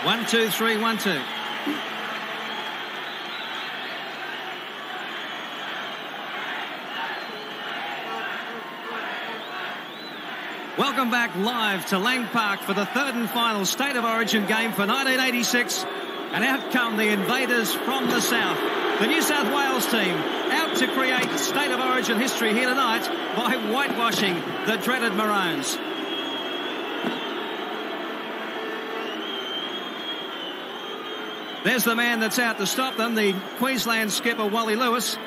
1-2-3, 1-2. Welcome back live to Lang Park for the third and final State of Origin game for 1986. And out come the invaders from the south. The New South Wales team out to create State of Origin history here tonight by whitewashing the dreaded Maroons. There's the man that's out to stop them, the Queensland skipper Wally Lewis.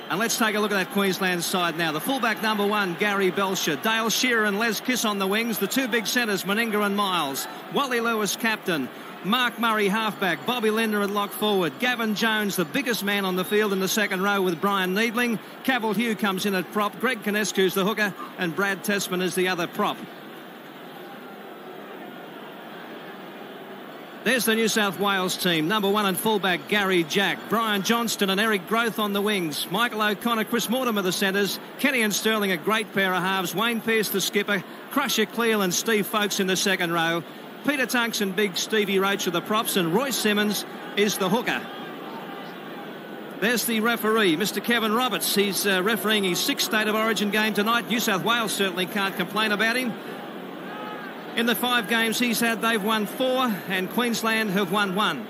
And let's take a look at that Queensland side now. The fullback number 1, Gary Belcher. Dale Shearer and Les Kiss on the wings. The two big centres, Meninga and Miles. Wally Lewis, captain. Mark Murray, halfback. Bobby Linder at lock forward. Gavin Jones, the biggest man on the field in the second row with Brian Needling. Cavill Hugh comes in at prop. Greg Kinescu's the hooker. And Brad Tessman is the other prop. There's the New South Wales team. Number 1 and fullback, Gary Jack. Brian Johnston and Eric Groth on the wings. Michael O'Connor, Chris Mortimer, the centres. Kenny and Sterling, a great pair of halves. Wayne Pearce, the skipper. Crusher Cleal and Steve Folkes in the second row. Peter Tunks and big Stevie Roach are the props. And Royce Simmons is the hooker. There's the referee, Mr. Kevin Roberts. He's refereeing his 6th State of Origin game tonight. New South Wales certainly can't complain about him. In the 5 games he's had, they've won 4, and Queensland have won 1.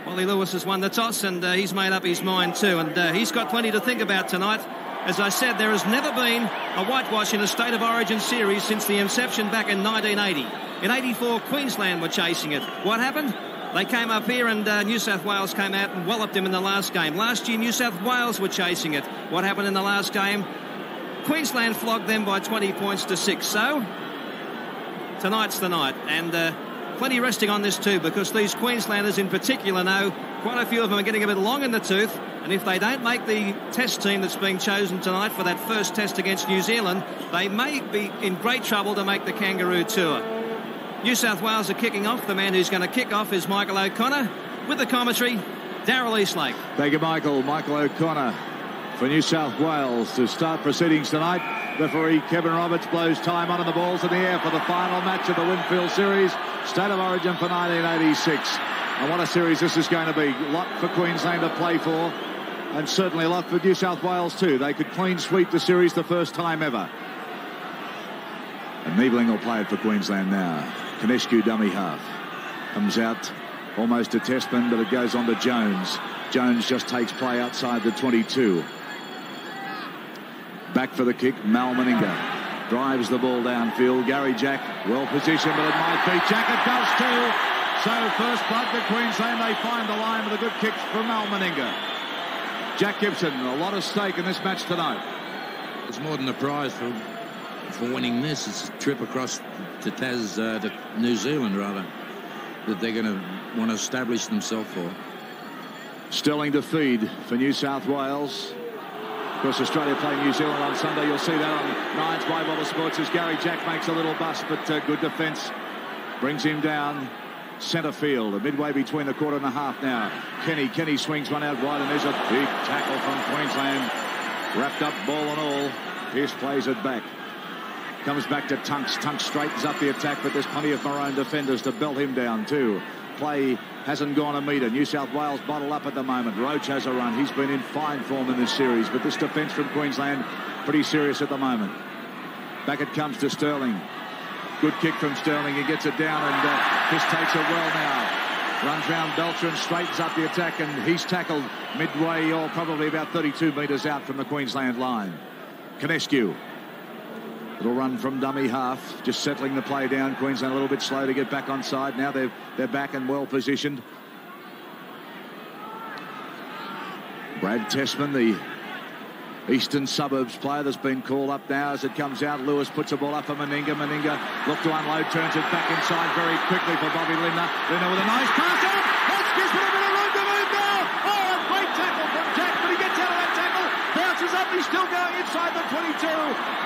Wally Lewis has won the toss, and he's made up his mind too. And he's got plenty to think about tonight. As I said, there has never been a whitewash in a State of Origin series since the inception back in 1980. In 84, Queensland were chasing it. What happened? They came up here, and New South Wales came out and walloped him in the last game. Last year, New South Wales were chasing it. What happened in the last game? Queensland flogged them by 20 points to 6. So tonight's the night, and plenty resting on this too, because these Queenslanders in particular know quite a few of them are getting a bit long in the tooth, and if they don't make the test team that's being chosen tonight for that first test against New Zealand, they may be in great trouble to make the Kangaroo Tour. New South Wales are kicking off. The man who's going to kick off is Michael O'Connor. With the commentary, Darryl Eastlake. Thank you, Michael. Michael O'Connor for New South Wales to start proceedings tonight. Referee Kevin Roberts blows time on, and the ball's in the air for the final match of the Winfield Series, State of Origin for 1986. And what a series this is going to be. A lot for Queensland to play for, and certainly a lot for New South Wales too. They could clean sweep the series the first time ever. And Niebling will play it for Queensland now. Kinescu, dummy half. Comes out almost to Testman, but it goes on to Jones. Jones just takes play outside the 22. Back for the kick, Mal Meninga drives the ball downfield. Gary Jack well positioned, but it might be Jack. It does too. So first blood to Queensland. They find the line with a good kick from Mal Meninga. Jack Gibson, a lot of stake in this match tonight. It's more than a prize for winning this. It's a trip across to New Zealand, rather, that they're going to want to establish themselves for. Sterling to feed for New South Wales. Of course, Australia playing New Zealand on Sunday. You'll see that on Nines by Water Sports as Gary Jack makes a little bust, but good defence brings him down centre field, midway between the quarter and a half now. Kenny swings one out wide, and there's a big tackle from Queensland. Wrapped up, ball and all. Pearce plays it back. Comes back to Tunks. Tunks straightens up the attack, but there's plenty of Maroon defenders to belt him down too. Play hasn't gone a metre. New South Wales bottle up at the moment. Roach has a run. He's been in fine form in this series, but this defence from Queensland pretty serious at the moment. Back it comes to Sterling. Good kick from Sterling. He gets it down, and Piss takes it well now. Runs round Belcher and straightens up the attack, and he's tackled midway, or probably about 32 metres out from the Queensland line. Kinescu. Little run from dummy half, just settling the play down. Queensland a little bit slow to get back on side. Now they're back and well positioned. Brad Tessman, the Eastern Suburbs player that's been called up now as it comes out. Lewis puts the ball up for Meninga. Meninga look to unload, turns it back inside very quickly for Bobby Linder. Linder with a nice pass out. That's just a bit of room to move now. Oh, a great tackle from Jack, but he gets out of that tackle. Bounces up, he's still going inside the 22.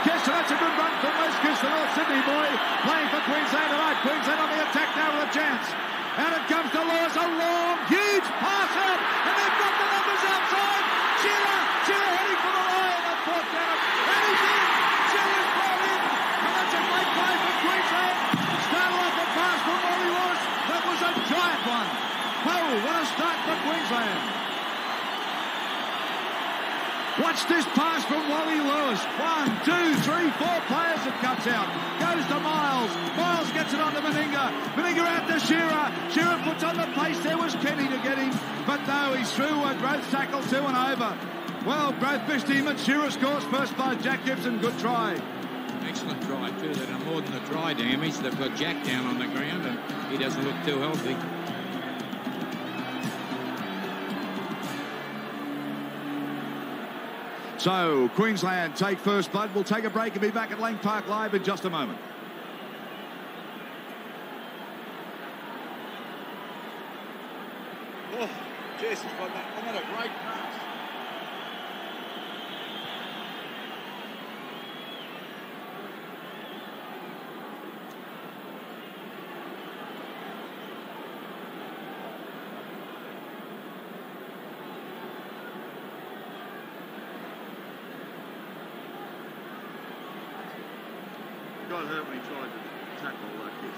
Kirsten, that's a good run from West Coast, the North Sydney boy, playing for Queensland tonight. Queensland on the attack now with a chance. And it comes to Lewis, a long, huge pass out, and they've got the numbers outside. Shearer heading for the line, and fourth down. And he's in. Shearer's brought in, and that's a great play for Queensland. Start Watch this pass from Wally Lewis. 1, 2, 3, 4 players it cuts out. Goes to Miles. Miles gets it on to Meninga. Meninga out to Shearer. Shearer puts on the pace. There was Kenny to get him. But no, he's through a Growth tackle 2 and over. Well, Growth fished him and Shearer scores first by Jack Gibson. Good try. Excellent try too. They've done more than the try damage. They've got Jack down on the ground and he doesn't look too healthy. So, Queensland take first blood. We'll take a break and be back at Lang Park Live in just a moment. Oh, Jason's got that. Another great pass. Got hurt when he tried to tackle like this.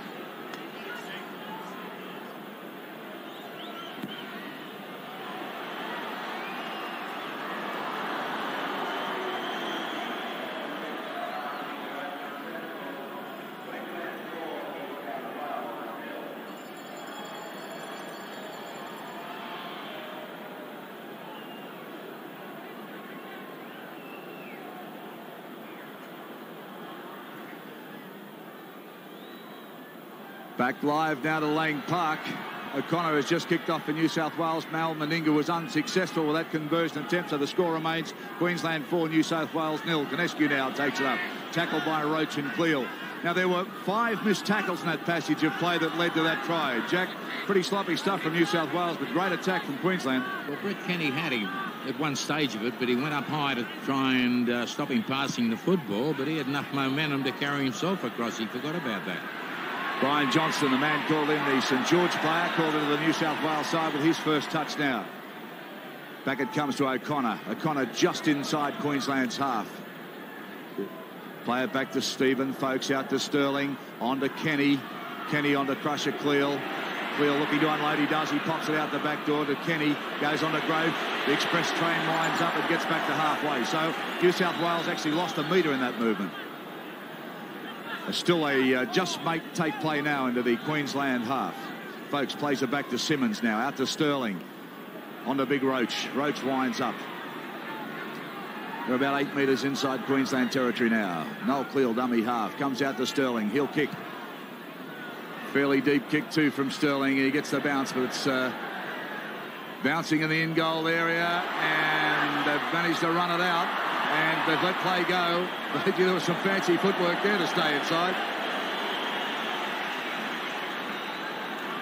Back live now to Lang Park. O'Connor has just kicked off for New South Wales. Mal Meninga was unsuccessful with that conversion attempt, so the score remains Queensland 4, New South Wales 0. Ganescu now takes it up. Tackled by Roach and Cleal. Now, there were 5 missed tackles in that passage of play that led to that try. Jack, pretty sloppy stuff from New South Wales, but great attack from Queensland. Well, Brett Kenny had him at one stage of it, but he went up high to try and stop him passing the football, but he had enough momentum to carry himself across. He forgot about that. Brian Johnston, the man called in, the St George player, called into the New South Wales side with his first touch now. Back it comes to O'Connor. O'Connor just inside Queensland's half. Play it back to Stephen. Folks out to Sterling. On to Kenny. Kenny on to Crusher Cleal. Cleal looking to unload. He does. He pops it out the back door to Kenny. Goes on to Grove. The express train winds up and gets back to halfway. So New South Wales actually lost a metre in that movement. Still a just take play now into the Queensland half. Folks plays it back to Simmons now. Out to Sterling. On to Big Roach. Roach winds up. They're about 8 metres inside Queensland territory now. Noel Cleal, dummy half. Comes out to Sterling. He'll kick. Fairly deep kick too from Sterling. He gets the bounce, but it's bouncing in the in-goal area. And they've managed to run it out. And they've let play go. There was some fancy footwork there to stay inside.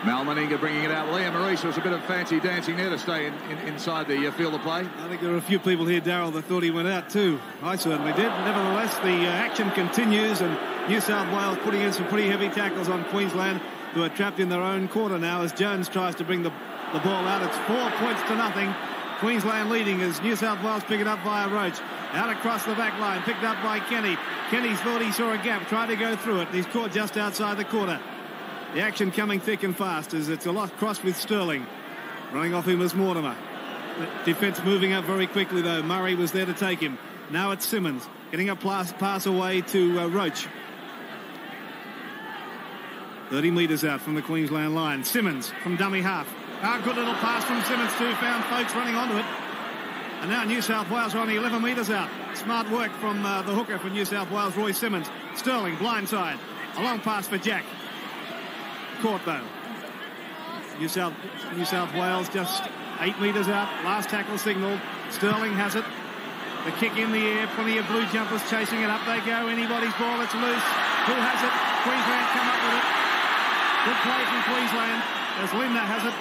Mal Meninga bringing it out. Liam Maurice was a bit of fancy dancing there to stay inside the field of play. I think there were a few people here, Darryl, that thought he went out too. I certainly did. Nevertheless, the action continues, and New South Wales putting in some pretty heavy tackles on Queensland, who are trapped in their own quarter now as Jones tries to bring the ball out. It's 4 points to nothing. Queensland leading as New South Wales pick it up via Roach. Out across the back line, picked up by Kenny. Kenny thought he saw a gap, tried to go through it. He's caught just outside the quarter. The action coming thick and fast as it's a lot crossed with Sterling. Running off him was Mortimer. The defence moving up very quickly though. Murray was there to take him. Now it's Simmons getting a pass away to Roach. 30 metres out from the Queensland line. Simmons from dummy half. Good little pass from Simmons too. Found folks running onto it. And now New South Wales are only 11 metres out. Smart work from the hooker for New South Wales, Roy Simmons. Sterling, blindside. A long pass for Jack. Caught though. New South Wales just 8 metres out. Last tackle signalled. Sterling has it. The kick in the air. Plenty of blue jumpers chasing it. Up they go. Anybody's ball. It's loose. Who has it? Queensland come up with it. Good play from Queensland as Linda has it.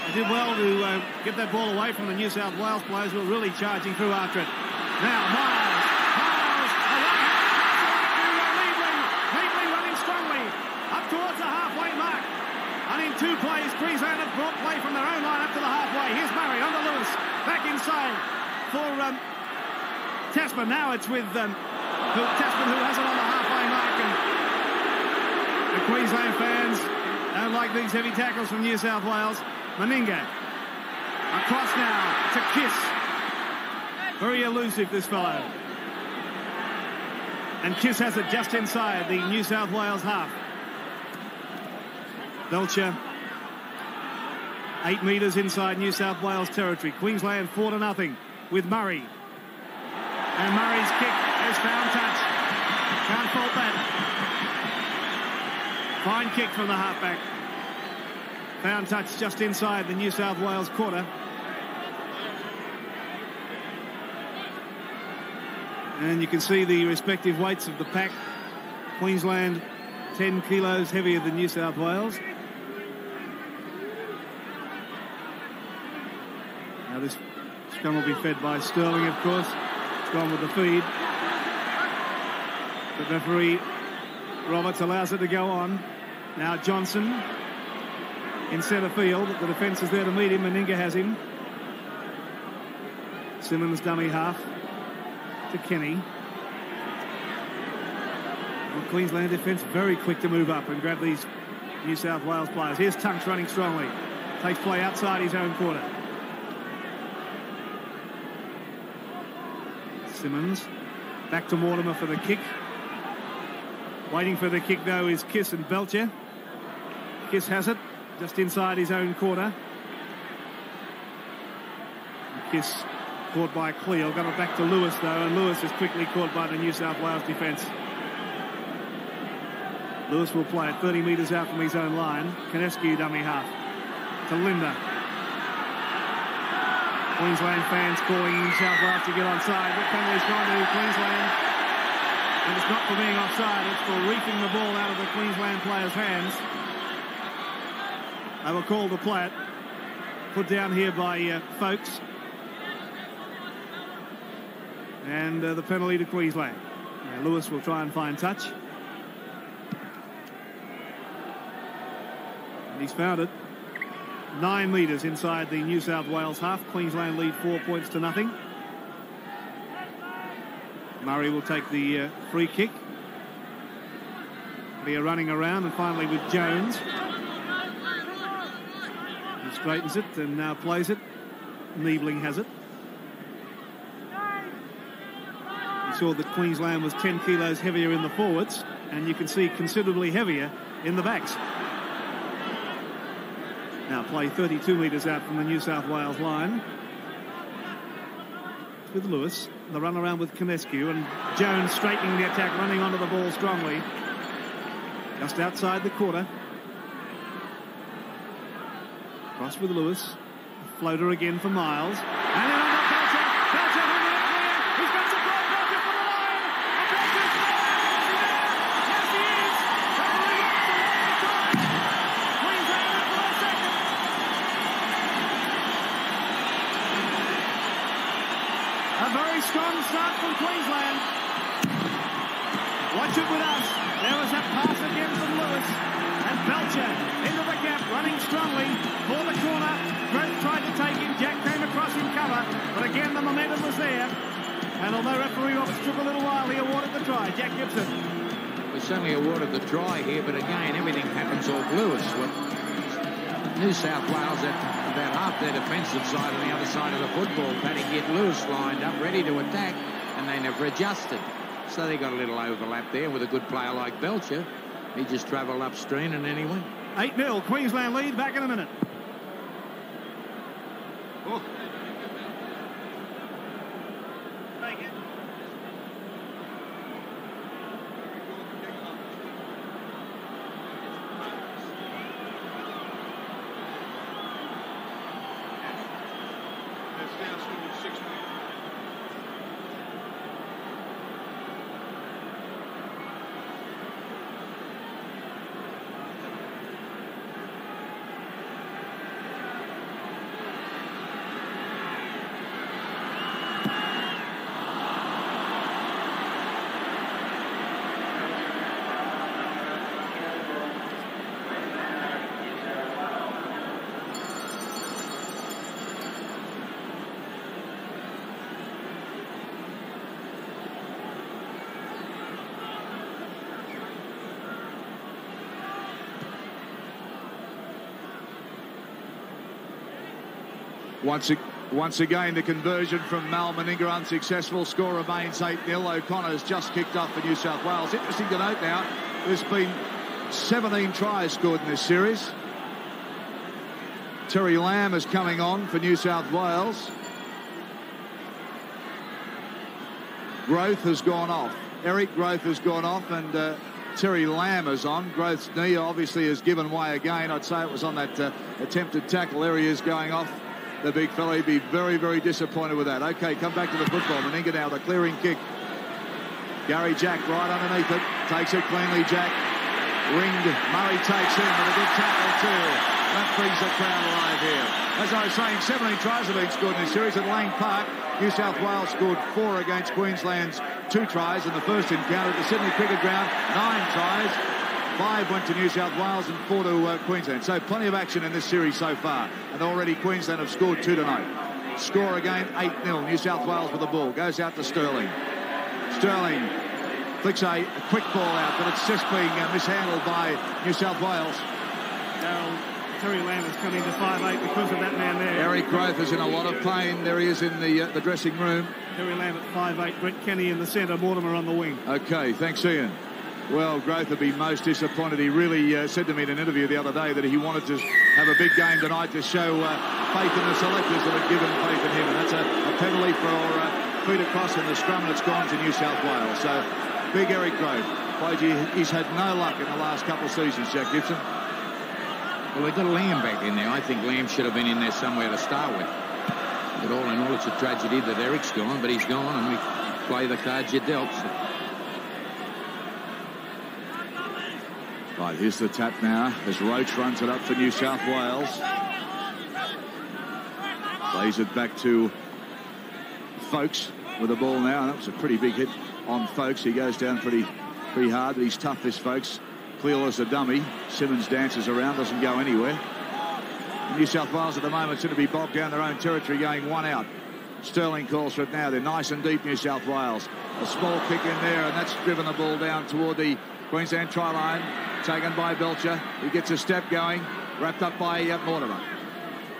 They did well to get that ball away from the New South Wales players who are really charging through after it. Now Miles, neatly running strongly up towards the halfway mark. And in 2 plays, Queensland have brought play from their own line up to the halfway. Here's Murray under Lewis, back inside for Tasman. Now it's with Tasman who has it on the halfway mark. And the Queensland fans don't like these heavy tackles from New South Wales. Meninga across now to Kiss. Very elusive, this fellow. And Kiss has it just inside the New South Wales half. Belcher, 8 metres inside New South Wales territory. Queensland 4-0 with Murray. And Murray's kick has found touch. Can't fault that. Fine kick from the halfback. Found touch just inside the New South Wales quarter. And you can see the respective weights of the pack. Queensland 10 kilos heavier than New South Wales. Now this scrum will be fed by Sterling, of course. It's gone with the feed. The referee, Roberts, allows it to go on. Now Johnson in centre field. The defence is there to meet him. Meninga has him. Simmons dummy half to Kenny. The Queensland defence very quick to move up and grab these New South Wales players. Here's Tunks running strongly. Takes play outside his own quarter. Simmons back to Mortimer for the kick. Waiting for the kick though is Kiss and Belcher. Kiss has it just inside his own quarter. Kiss caught by Cleo. Got it back to Lewis though, and Lewis is quickly caught by the New South Wales defence. Lewis will play it 30 metres out from his own line. Konescu dummy half to Linda. Queensland fans calling New South Wales to get onside. What penalty's gone to Queensland? And it's not for being offside, it's for reefing the ball out of the Queensland players' hands. They were called to play it. Put down here by Folks. And the penalty to Queensland. Now Lewis will try and find touch. And he's found it. 9 metres inside the New South Wales half. Queensland lead 4 points to nothing. Murray will take the free kick. Be a running around, and finally with Jones. He straightens it and now plays it. Niebling has it. You saw that Queensland was 10 kilos heavier in the forwards, and you can see considerably heavier in the backs. Now play 32 metres out from the New South Wales line. It's with Lewis. The run around with Konescu, and Jones straightening the attack, running onto the ball strongly. Just outside the quarter. Cross with Lewis. Floater again for Miles. And then on the Belcher. Belcher from the clear. He's got support. Belcher for the line. And Belcher's yes, he is. Queensland for a second. A very strong start from Queensland. Watch it with us. There was that pass again from Lewis. And Belcher into the gap, running strongly for the corner. Grant tried to take him. Jack came across in cover. But again, the momentum was there. And although referee Roberts took a little while, he awarded the try. Jack Gibson. We certainly awarded the try here, but again, everything happens off Lewis. New South Wales at about half their defensive side on the other side of the football. Paddy get Lewis lined up, ready to attack, and they never adjusted. So they got a little overlap there with a good player like Belcher. He just travelled upstream and then he went. 8-0, Queensland lead, back in a minute. Oh. Once again, the conversion from Mal Meninga unsuccessful. Score remains 8-0. O'Connor's just kicked off for New South Wales. Interesting to note now, there's been 17 tries scored in this series. Terry Lamb is coming on for New South Wales. Growth has gone off. Eric Growth has gone off, and Terry Lamb is on. Growth's knee obviously has given way again. I'd say it was on that attempted tackle. There he is going off. The big fella, he'd be very, very disappointed with that. Okay, come back to the football. Meninga now, the clearing kick. Gary Jack right underneath it. Takes it cleanly, Jack. Ringed. Murray takes in with a good tackle too. That brings the crowd alive here. As I was saying, 17 tries have been scored in this series at Lang Park. New South Wales scored 4 against Queensland's 2 tries in the first encounter at the Sydney Cricket Ground. 9 tries. 5 went to New South Wales and 4 to Queensland. So plenty of action in this series so far. And already Queensland have scored 2 tonight. Score again, 8-0. New South Wales with the ball. Goes out to Sterling. Sterling flicks a quick ball out, but it's just being mishandled by New South Wales. Terry Lamb has come into 5'8" because of that man there. Eric Growth is in a lot of pain. There he is in the dressing room. Terry Lamb at 5'8", Brett Kenny in the centre, Mortimer on the wing. Okay, thanks, Ian. Well, Growth would be most disappointed. He really said to me in an interview the other day that he wanted to have a big game tonight to show faith in the selectors that have given faith in him. And that's a penalty for feet across in the scrum, and it's gone to New South Wales. So, big Eric Growth. He's had no luck in the last couple of seasons, Jack Gibson. Well, they've got Lamb back in there. I think Lamb should have been in there somewhere to start with. But all in all, it's a tragedy that Eric's gone, but he's gone, and we play the cards you dealt. So. Right, here's the tap now as Roach runs it up for New South Wales. Plays it back to Folkes with the ball now. That was a pretty big hit on Folkes. He goes down pretty hard, but he's tough, this Folkes. Clear as a dummy. Simmons dances around, doesn't go anywhere. New South Wales at the moment seem to be bogged down their own territory, going 1 out. Sterling calls for it now. They're nice and deep, New South Wales. A small kick in there, and that's driven the ball down toward the Queensland try line. Taken by Belcher. He gets a step going. Wrapped up by Mortimer.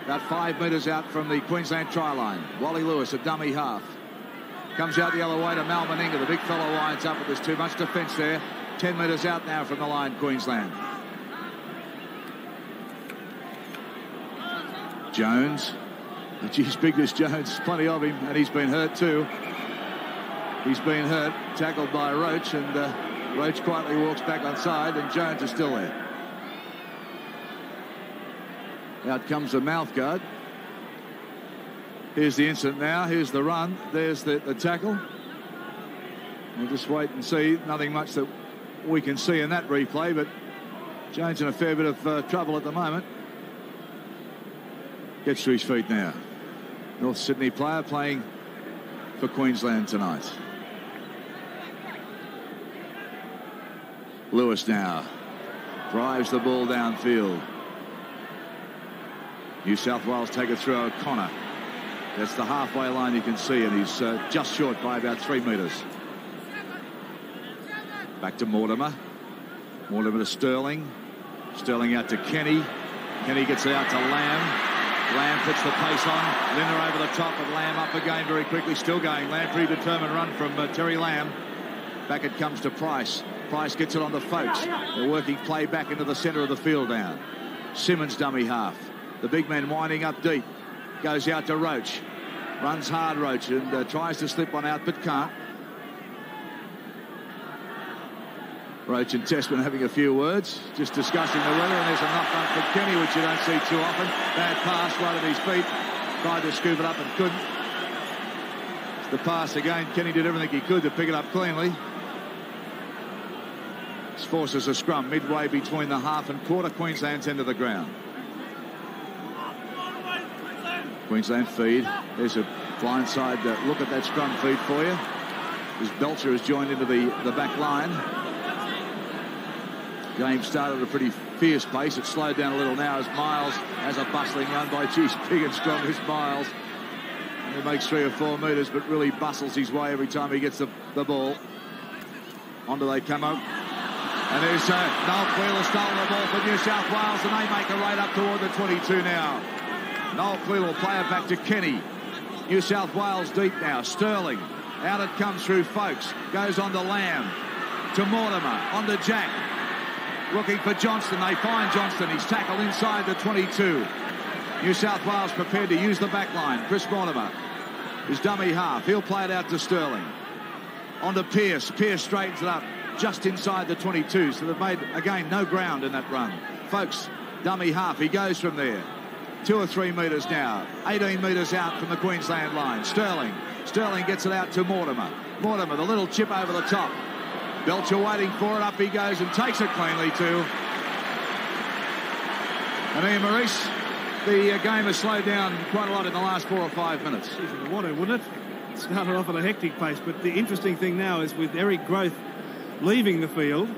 About 5 metres out from the Queensland try line. Wally Lewis, a dummy half. Comes out the other way to Mal Meninga. The big fellow winds up, but there's too much defence there. 10 metres out now from the line, Queensland. Jones. Geez, big this Jones. Plenty of him, and he's been hurt too. He's been hurt. Tackled by Roach, and Roach quietly walks back on side, and Jones is still there. Out comes the mouth guard. Here's the incident now. Here's the run. There's the tackle. We'll just wait and see. Nothing much that we can see in that replay, but Jones in a fair bit of trouble at the moment. Gets to his feet now. North Sydney player playing for Queensland tonight. Lewis now drives the ball downfield. New South Wales take it through O'Connor. That's the halfway line, you can see, and he's just short by about 3 metres. Back to Mortimer. Mortimer to Sterling. Sterling out to Kenny. Kenny gets it out to Lamb. Lamb puts the pace on. Linder over the top, and Lamb up again very quickly. Still going. Lamb, pretty determined run from Terry Lamb. Back it comes to Price. Price gets it on the Folkes. They're working play back into the centre of the field now. Simmons dummy half. The big man winding up deep. Goes out to Roach. Runs hard, Roach, and tries to slip one out, but can't. Roach and Testman having a few words, just discussing the weather, and there's a knock on for Kenny, which you don't see too often. Bad pass right at his feet. Tried to scoop it up and couldn't. It's the pass again. Kenny did everything he could to pick it up cleanly. This forces a scrum midway between the half and quarter. Queensland's end of the ground. Queensland feed. There's a blindside look at that scrum feed for you. As Belcher has joined into the back line. Game started at a pretty fierce pace. It's slowed down a little now as Miles has a bustling run by big and strong as Miles. He makes 3 or 4 metres, but really bustles his way every time he gets the ball. Onto they come up. And there's Noel Wheeler stolen the ball for New South Wales, and they make a raid up toward the 22 now. Noel Wheeler will play it back to Kenny. New South Wales deep now. Sterling. Out it comes through Folkes. Goes on to Lamb. To Mortimer. On to Jack. Looking for Johnston. They find Johnston. He's tackled inside the 22. New South Wales prepared to use the back line. Chris Mortimer is dummy half. He'll play it out to Sterling. On to Pearce. Pearce straightens it up just inside the 22. So they've made, again, no ground in that run. Folkes, dummy half. He goes from there. 2 or 3 metres now. 18 metres out from the Queensland line. Sterling. Sterling gets it out to Mortimer. Mortimer, the little chip over the top. Belcher waiting for it. Up he goes and takes it cleanly too. And Ian Maurice, the game has slowed down quite a lot in the last 4 or 5 minutes. Jeez, the water, wouldn't it? Started off at a hectic pace, but the interesting thing now is with Eric Groth leaving the field,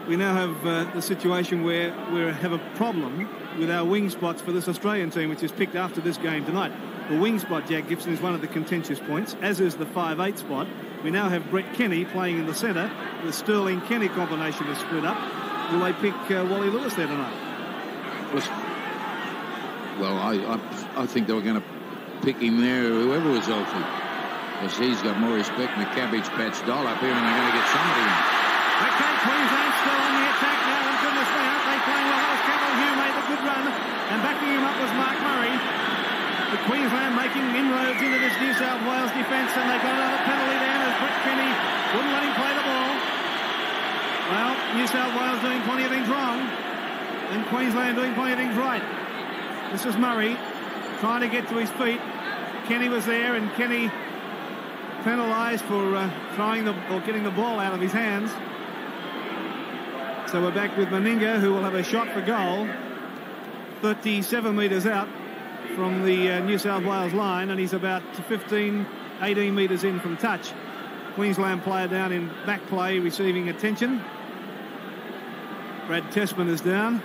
we now have the situation where we have a problem with our wing spots for this Australian team, which is picked after this game tonight. The wing spot, Jack Gibson, is one of the contentious points, as is the 5'8" spot. We now have Brett Kenny playing in the centre. The Sterling-Kenny combination is split up. Will they pick Wally Lewis there tonight? Well, I think they were going to pick him there, whoever was healthy. Because he's got more respect than the Cabbage Patch doll up here, and they're going to get somebody in. Okay, Queensland still on the attack now, and goodness me, aren't they playing well? That was Campbell Hugh made a good run, and backing him up was Mark Murray. The Queensland making inroads into this New South Wales defence, and they got another penalty then as Brett Kenny wouldn't let him play the ball. Well, New South Wales doing plenty of things wrong, and Queensland doing plenty of things right. This was Murray trying to get to his feet. Kenny was there, and Kenny penalised for getting the ball out of his hands. So we're back with Meninga, who will have a shot for goal 37 metres out from the New South Wales line, and he's about 18 metres in from touch. Queensland player down in back play, receiving attention. Brad Tessman is down.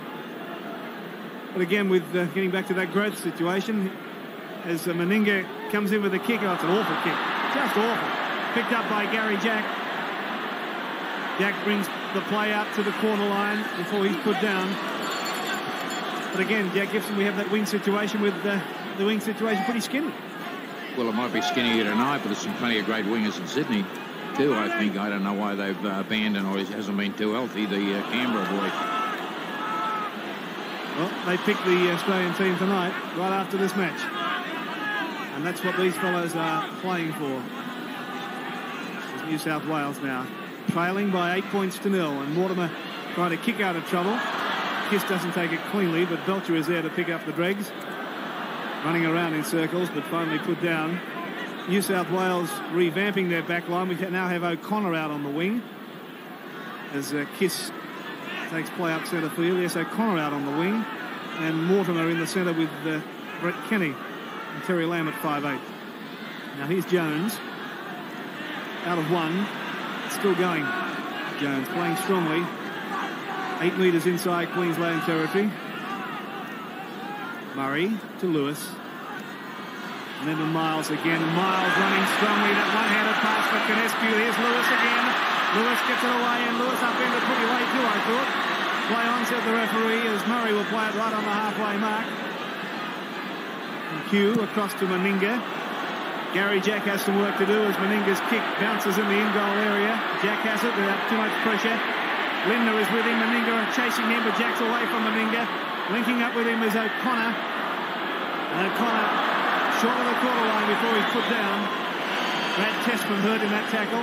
But again, with getting back to that growth situation, as Meninga comes in with a kick, oh, it's an awful kick. Just awful. Picked up by Gary Jack. Jack brings the play out to the corner line before he's put down. But again, Jack Gibson, we have that wing situation with the wing situation pretty skinny. Well, it might be skinny here tonight, but there's some plenty of great wingers in Sydney too, I think. I don't know why they've abandoned, or he hasn't been too healthy, the Canberra boy. Well, they picked the Australian team tonight, right after this match. And that's what these fellows are playing for. It's New South Wales now, trailing by 8 points to 0, and Mortimer trying to kick out of trouble. Kiss doesn't take it cleanly, but Belcher is there to pick up the dregs. Running around in circles, but finally put down. New South Wales revamping their back line. We now have O'Connor out on the wing as Kiss takes play up centre field. Yes, O'Connor out on the wing, and Mortimer in the centre with Brett Kenny and Terry Lamb at 5'8". Now here's Jones, out of one, still going. Jones playing strongly, 8 metres inside Queensland territory. Murray to Lewis, and then to Miles again. Miles running strongly, that one-handed pass for Canescu. Here's Lewis again. Lewis gets it away, and Lewis up in pretty late too, I thought. Play on, said the referee, as Murray will play it right on the halfway mark. And Hugh across to Meninga. Gary Jack has some work to do as Meninga's kick bounces in the in-goal area. Jack has it without too much pressure. Lindner is with him, Meninga chasing him, but Jack's away from Meninga. Linking up with him is O'Connor. And O'Connor short of the quarter line before he's put down. Brad Tessman hurt in that tackle.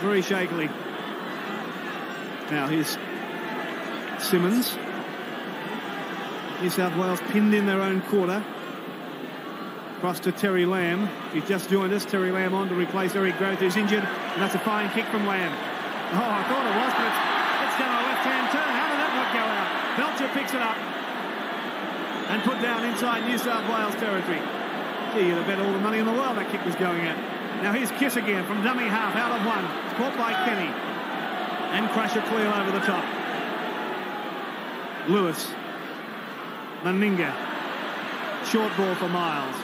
Very shakily. Now here's Simmons. New South Wales pinned in their own quarter. Cross to Terry Lamb. He's just joined us. Terry Lamb on to replace Eric Groth, who's injured. And that's a fine kick from Lamb. Oh, I thought it was, but it's done a left-hand turn. How did that not go out? Belcher picks it up and put down inside New South Wales territory. Gee, you'd have bet all the money in the world that kick was going at. Now here's Kiss again from dummy half, out of one. It's caught by Kenny. And Crusher clear over the top. Lewis. Meninga. Short ball for Miles.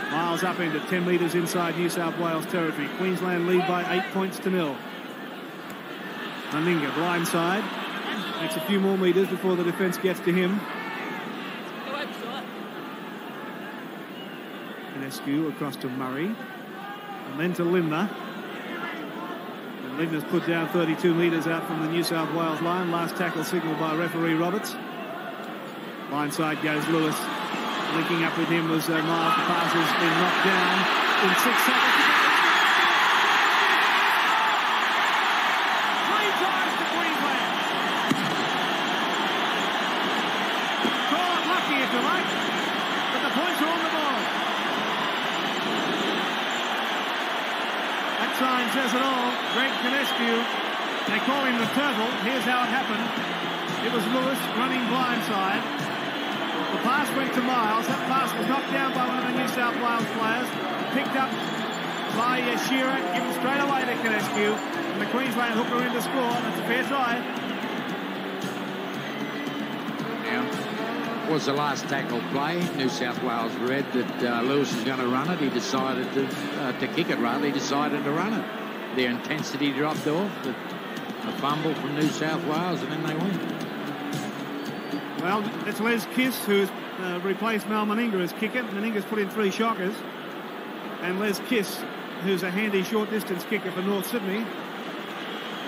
Miles up into 10 metres inside New South Wales territory. Queensland lead by 8 points to 0. Meninga blindside. Makes a few more metres before the defence gets to him. Canescu across to Murray. And then to Lindner. And Lindner's put down 32 metres out from the New South Wales line. Last tackle signalled by referee Roberts. Line side goes Lewis. Linking up with him was Miles. The pass has been knocked down in 6 seconds. 3 tries to Queensland. Call it lucky if you like, but the points are on the board. That sign says it all. Greg Canescu. They call him the Turtle. Here's how it happened. It was Lewis running blindside. The pass went to Miles. That pass was knocked down by one of the New South Wales players. Picked up by Shearer. Given straight away to Canescu. And the Queensland hooker in to score. That's a fair try. Now, was the last tackle play. New South Wales read that Lewis was going to run it. He decided to kick it, rather. He decided to run it. Their intensity dropped off. A fumble from New South Wales, and then they win. Well, it's Les Kiss who's replaced Mal Meninga as kicker. Meninga's put in 3 shockers. And Les Kiss, who's a handy short-distance kicker for North Sydney,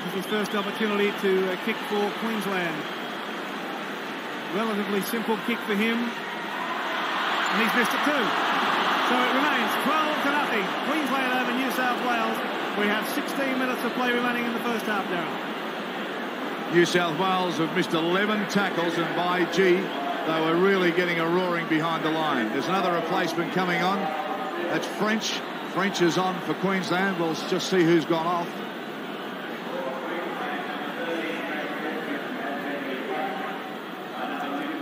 is his first opportunity to kick for Queensland. Relatively simple kick for him. And he's missed it too. So it remains 12-0. Queensland over New South Wales. We have 16 minutes of play remaining in the first half, Darren. New South Wales have missed 11 tackles, and by gee, they were really getting a roaring behind the line. There's another replacement coming on. That's French. French is on for Queensland. We'll just see who's gone off.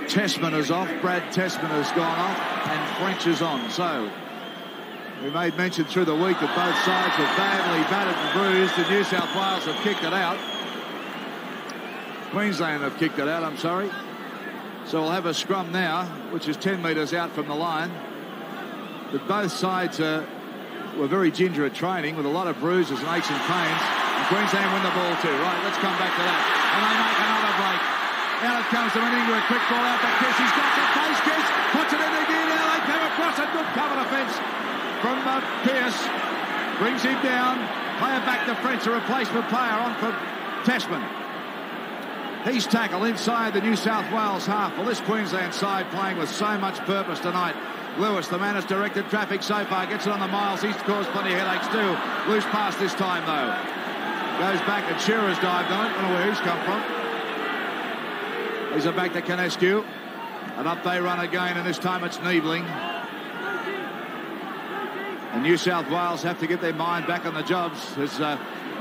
Tessman is off. Brad Tessman has gone off, and French is on. So we made mention through the week that both sides were badly battered and bruised, and New South Wales have kicked it out. Queensland have kicked it out, I'm sorry. So we'll have a scrum now, which is 10 metres out from the line. But both sides were very ginger at training, with a lot of bruises and aches and pains. And Queensland win the ball too. Right, let's come back to that. And they make another break. Out it comes to Meninga, a quick ball out to Kiss. He's got the face, Kiss. Puts it in again. Now they come across a good cover defence from Pearce. Brings him down. Player back to French, a replacement player on for Tessman. He's tackled inside the New South Wales half. Well, this Queensland side playing with so much purpose tonight. Lewis, the man has directed traffic so far, gets it on the Miles. He's caused plenty of headaches too. Loose pass this time, though. Goes back, and Shearer's dived on it. I don't know where he's come from. He's back to Canescu. And up they run again, and this time it's Niebling. And New South Wales have to get their mind back on the jobs as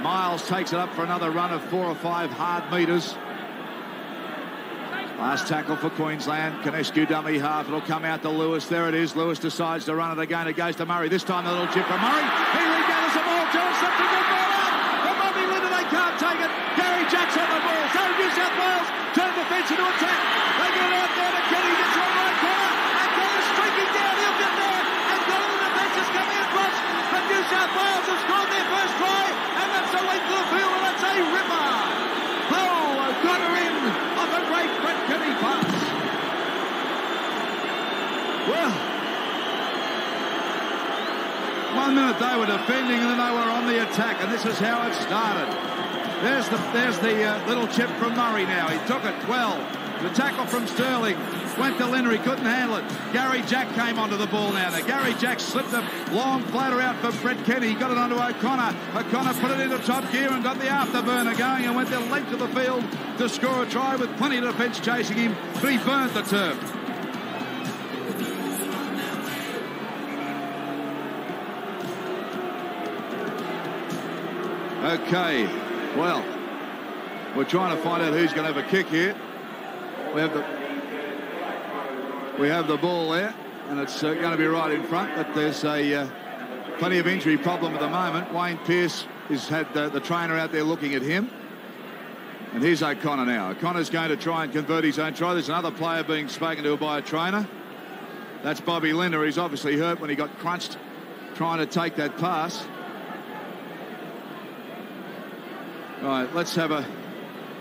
Miles takes it up for another run of 4 or 5 hard metres. Last tackle for Queensland. Canescu dummy half. It'll come out to Lewis. There it is. Lewis decides to run it again. It goes to Murray. This time a little chip from Murray. He regathers the ball. John slips a good ball out. From Bobby Linder, they can't take it. Gary Jack's on the ball. So New South Wales turn defence into attack. They get it out there to Kenny. Gets on the right corner. And Kenny's streaking down. He'll get there. And one of the defence is coming across. But New South Wales have scored their first try. And that's a length of the field. And that's a ripper. Oh, O'Connor in off a great Brett Kenny pass. Well, 1 minute they were defending and then they were on the attack, and this is how it started. There's the little chip from Murray now. He took it well. The tackle from Sterling went to Linder. He couldn't handle it. Gary Jack came onto the ball now. Gary Jack slipped a long flatter out for Brett Kenny. He got it onto O'Connor. O'Connor put it into top gear and got the afterburner going and went the length of the field to score a try with plenty of defence chasing him, but he burnt the turf. Okay, well, we're trying to find out who's going to have a kick here. We have the ball there, and it's going to be right in front, but there's plenty of injury problem at the moment. Wayne Pearce has had the trainer out there looking at him. And here's O'Connor now. O'Connor's going to try and convert his own try. There's another player being spoken to by a trainer. That's Bobby Linder. He's obviously hurt when he got crunched trying to take that pass. All right, let's have a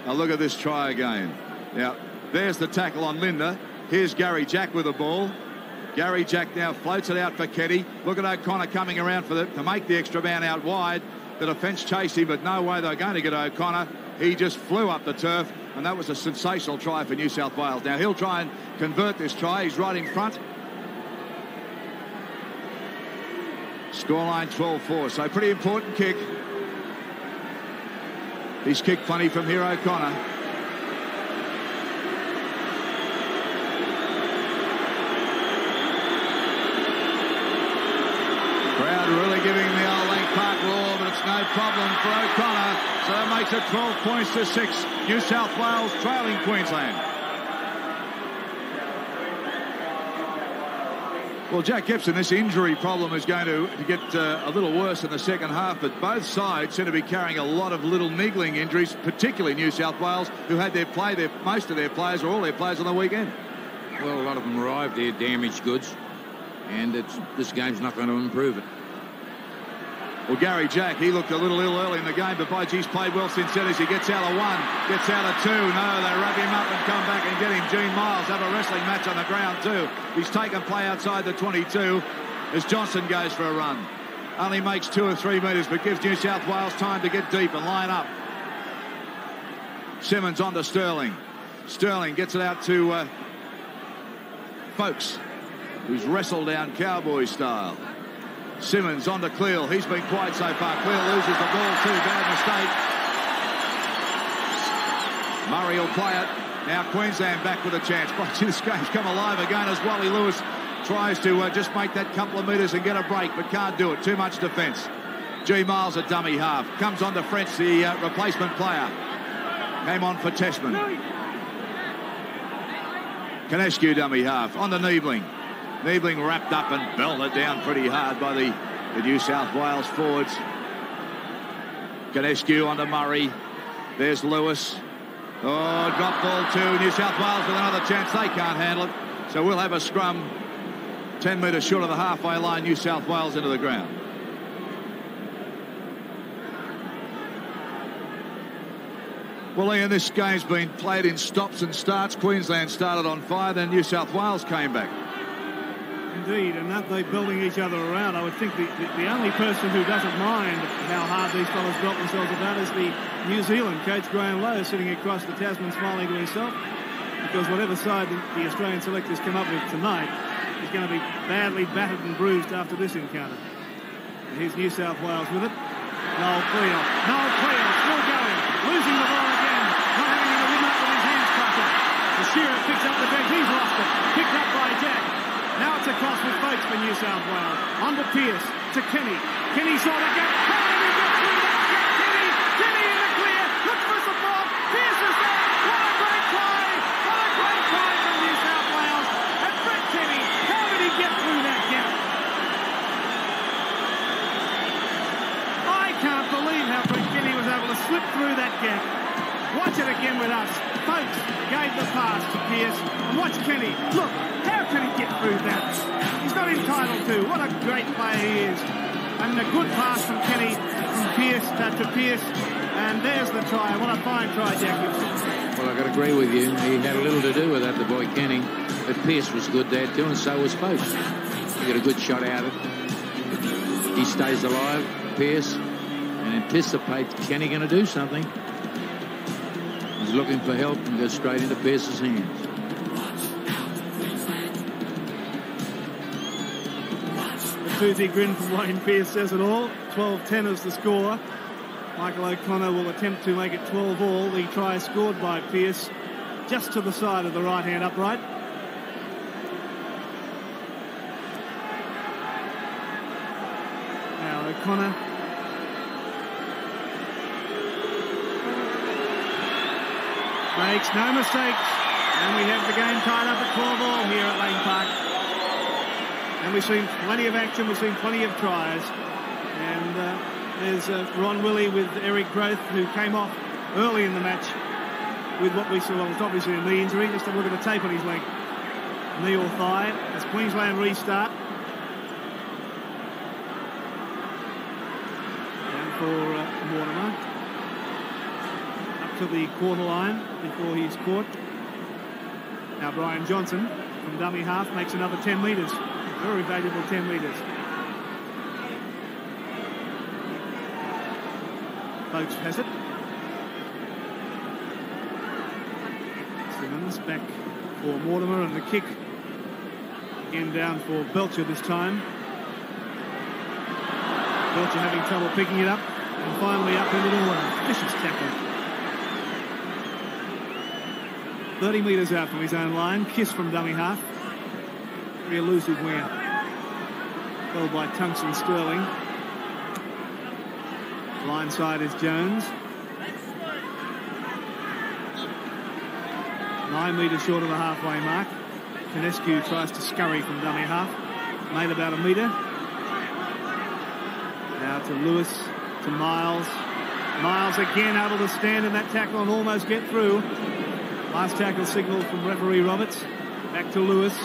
look at this try again. Now, there's the tackle on Linder. Here's Gary Jack with the ball. Gary Jack now floats it out for Kenny. Look at O'Connor coming around to make the extra man out wide. The defence chased him, but no way they're going to get O'Connor. He just flew up the turf, and that was a sensational try for New South Wales. Now he'll try and convert this try. He's right in front. Scoreline 12-4, so pretty important kick. He's kicked plenty from here, O'Connor. Crowd really giving the old Lang Park roar, but it's no problem for O'Connor. So that makes it 12 points to 6. New South Wales trailing Queensland. Well, Jack Gibson, this injury problem is going to get a little worse in the second half, but both sides seem to be carrying a lot of little niggling injuries, particularly New South Wales, who had most of their players or all their players on the weekend. Well, a lot of them arrived there damaged goods, and this game's not going to improve it. Well, Gary Jack, he looked a little ill early in the game, but Boji's played well since then as he gets out of 1, gets out of 2. No, they rub him up and come back and get him. Gene Miles have a wrestling match on the ground too. He's taken play outside the 22 as Johnson goes for a run. Only makes 2 or 3 metres, but gives New South Wales time to get deep and line up. Simmons on to Sterling. Sterling gets it out to Folks, who's wrestled down Cowboy style. Simmons on to Cleal. He's been quiet so far. Cleal loses the ball too. Bad mistake. Murray will play it. Now Queensland back with a chance. But this game's come alive again as Wally Lewis tries to just make that couple of metres and get a break, but can't do it. Too much defence. G. Miles a dummy half. Comes on to French, the replacement player. Came on for Tessman. Canescu dummy half. On to Niebling. Niebling wrapped up and belted down pretty hard by the New South Wales forwards. Canescu onto Murray. There's Lewis. Oh, drop ball to New South Wales with another chance. They can't handle it. So we'll have a scrum 10 metres short of the halfway line. New South Wales into the ground. Well, Ian, this game's been played in stops and starts. Queensland started on fire, then New South Wales came back. Indeed, and that they're building each other around. I would think the only person who doesn't mind how hard these fellas built themselves about is the New Zealand coach, Graham Lowe, sitting across the Tasman smiling to himself, because whatever side the Australian selectors come up with tonight is going to be badly battered and bruised after this encounter. And here's New South Wales with it. Noel Cleal still going, losing the ball again, not having the win up with his hands cluttered. The Shearer picks up the bench, he's lost it, picked up by Jack. Now it's across with Folks for New South Wales. On to Pearce, to Kenny. Kenny saw the gap. How did he get through that gap? Kenny in the clear. Looks for support. Pearce is there. What a great try. What a great try from New South Wales. And Brett Kenny, how did he get through that gap? I can't believe how Brett Kenny was able to slip through that gap. Watch it again with us. Folks gave the pass to Pearce. And watch Kenny. Look, how can he get through that? He's not entitled to. What a great player he is. And a good pass from Kenny, from Pearce to Pearce. And there's the try. What a fine try, Jack Gibson. Well, I've got to agree with you. He had a little to do with that, the boy Kenny. But Pearce was good there too, and so was Folks. He got a good shot out of it. He stays alive, Pearce, and anticipates Kenny going to do something. He's looking for help and goes straight into Pearce's hands. The toothy grin from Wayne Pearce says it all. 12-10 is the score. Michael O'Connor will attempt to make it 12-all. The try scored by Pearce just to the side of the right-hand upright. Now O'Connor. Makes no mistakes. And we have the game tied up at 12-all here at Lang Park. And we've seen plenty of action. We've seen plenty of tries. And there's Ron Willey with Eric Groth, who came off early in the match with what we saw. Well, it's obviously a knee injury. Let's have a look at the tape on his leg. Knee or thigh. As Queensland restart. And for Mortimer. Up to the quarter line before he's caught. Now Brian Johnson from dummy half makes another 10 metres. Very valuable 10 metres. Folks has it. Simmons back for Mortimer, and the kick again down for Belcher this time. Belcher having trouble picking it up, and finally up into the water. Vicious tackle. 30 metres out from his own line. Kiss from dummy half. Very elusive winger. Held by Tungsten Sterling. Line side is Jones. 9 metres short of the halfway mark. Canescu tries to scurry from dummy half. Made about a metre. Now to Lewis, to Miles. Miles again able to stand in that tackle and almost get through. Last tackle signal from referee Roberts. Back to Lewis.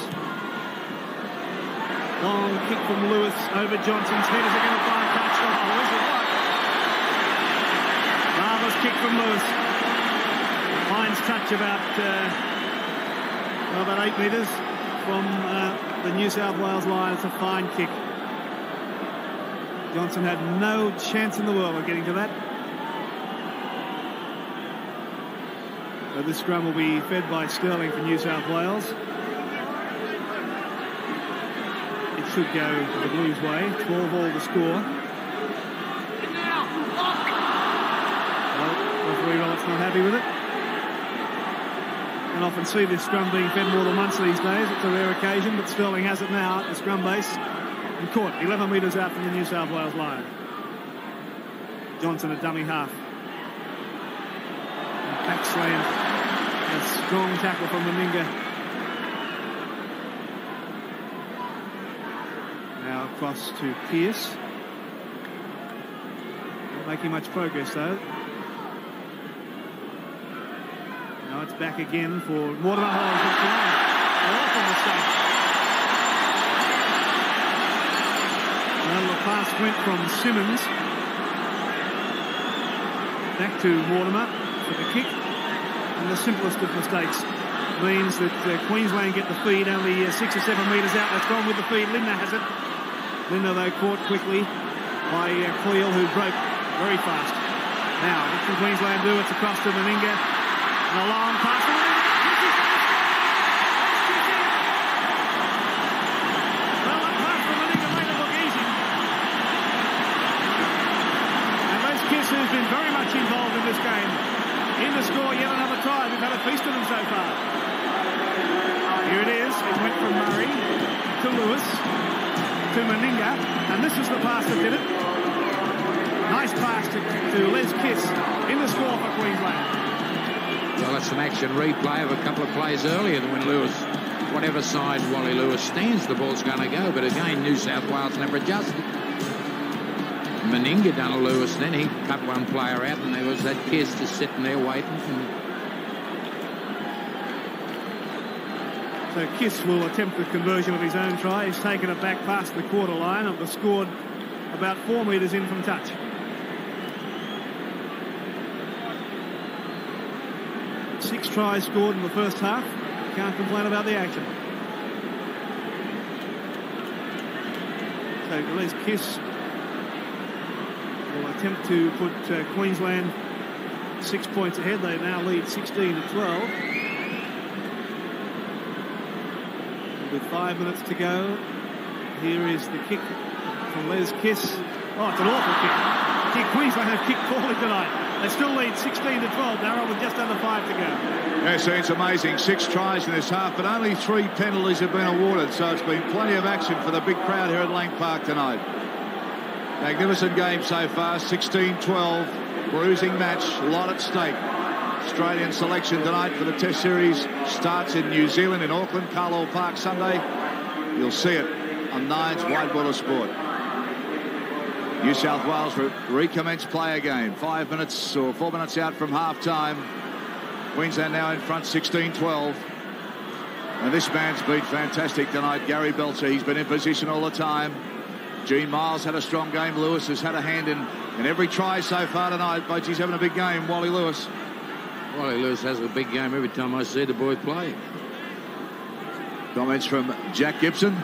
Long kick from Lewis over Johnson's head. Is it going to find touch? Oh, is it what? Marvellous kick from Lewis. Finds touch about 8 metres from the New South Wales line. It's a fine kick. Johnson had no chance in the world of getting to that. So this scrum will be fed by Sterling for New South Wales. It should go the Blues' way. 12-all the score. Well, referee Roberts not happy with it. And often see this scrum being fed more than once these days. It's a rare occasion, but Sterling has it now at the scrum base. And caught 11 metres out from the New South Wales line. Johnson a dummy half. And Paxland, a strong tackle from Meninga. Now across to Pearce. Not making much progress though. Now it's back again for Mortimer. Awful mistake. Well, the pass went from Simmons back to Mortimer for the kick, and the simplest of mistakes means that Queensland get the feed only 6 or 7 metres out. That's gone with the feed. Lindner has it. Lindner though caught quickly by Cleal, who broke very fast. Now what can Queensland do? It's across to Meninga, and a long pass to Meninga. Who's been very much involved in this game. In the score, yet another try. We've had a feast of them so far. Here it is. It went from Murray to Lewis to Meninga, and this is the pass that did it. Nice pass to Les Kiss in the score for Queensland. Well, that's an action replay of a couple of plays earlier than when Lewis, whatever side Wally Lewis stands, the ball's going to go. But again, New South Wales never adjusted. Meninga done a Lewis, then he cut one player out, and there was that Kiss just sitting there waiting. So Kiss will attempt the conversion of his own try. He's taken it back past the quarter line and was scored about 4 metres in from touch. Six tries scored in the first half. Can't complain about the action. So Les Kiss will attempt to put Queensland 6 points ahead. They now lead 16-12. With 5 minutes to go, here is the kick from Les Kiss. Oh, it's an awful kick. I think Queensland have kicked poorly tonight. They still lead 16-12, Darryl, with just under 5 to go. Yeah, so it's amazing. 6 tries in this half, but only 3 penalties have been awarded, so it's been plenty of action for the big crowd here at Lang Park tonight. Magnificent game so far, 16-12, bruising match, a lot at stake. Australian selection tonight for the Test Series starts in New Zealand, in Auckland, Carlisle Park Sunday. You'll see it on Nine's Wide World of Sport. New South Wales recommence play again. 5 minutes or 4 minutes out from half-time. Queensland now in front, 16-12. And this man's been fantastic tonight, Gary Belcher. He's been in position all the time. Gene Miles had a strong game. Lewis has had a hand in every try so far tonight. But he's having a big game, Wally Lewis. Wally Lewis has a big game every time I see the boy play. Comments from Jack Gibson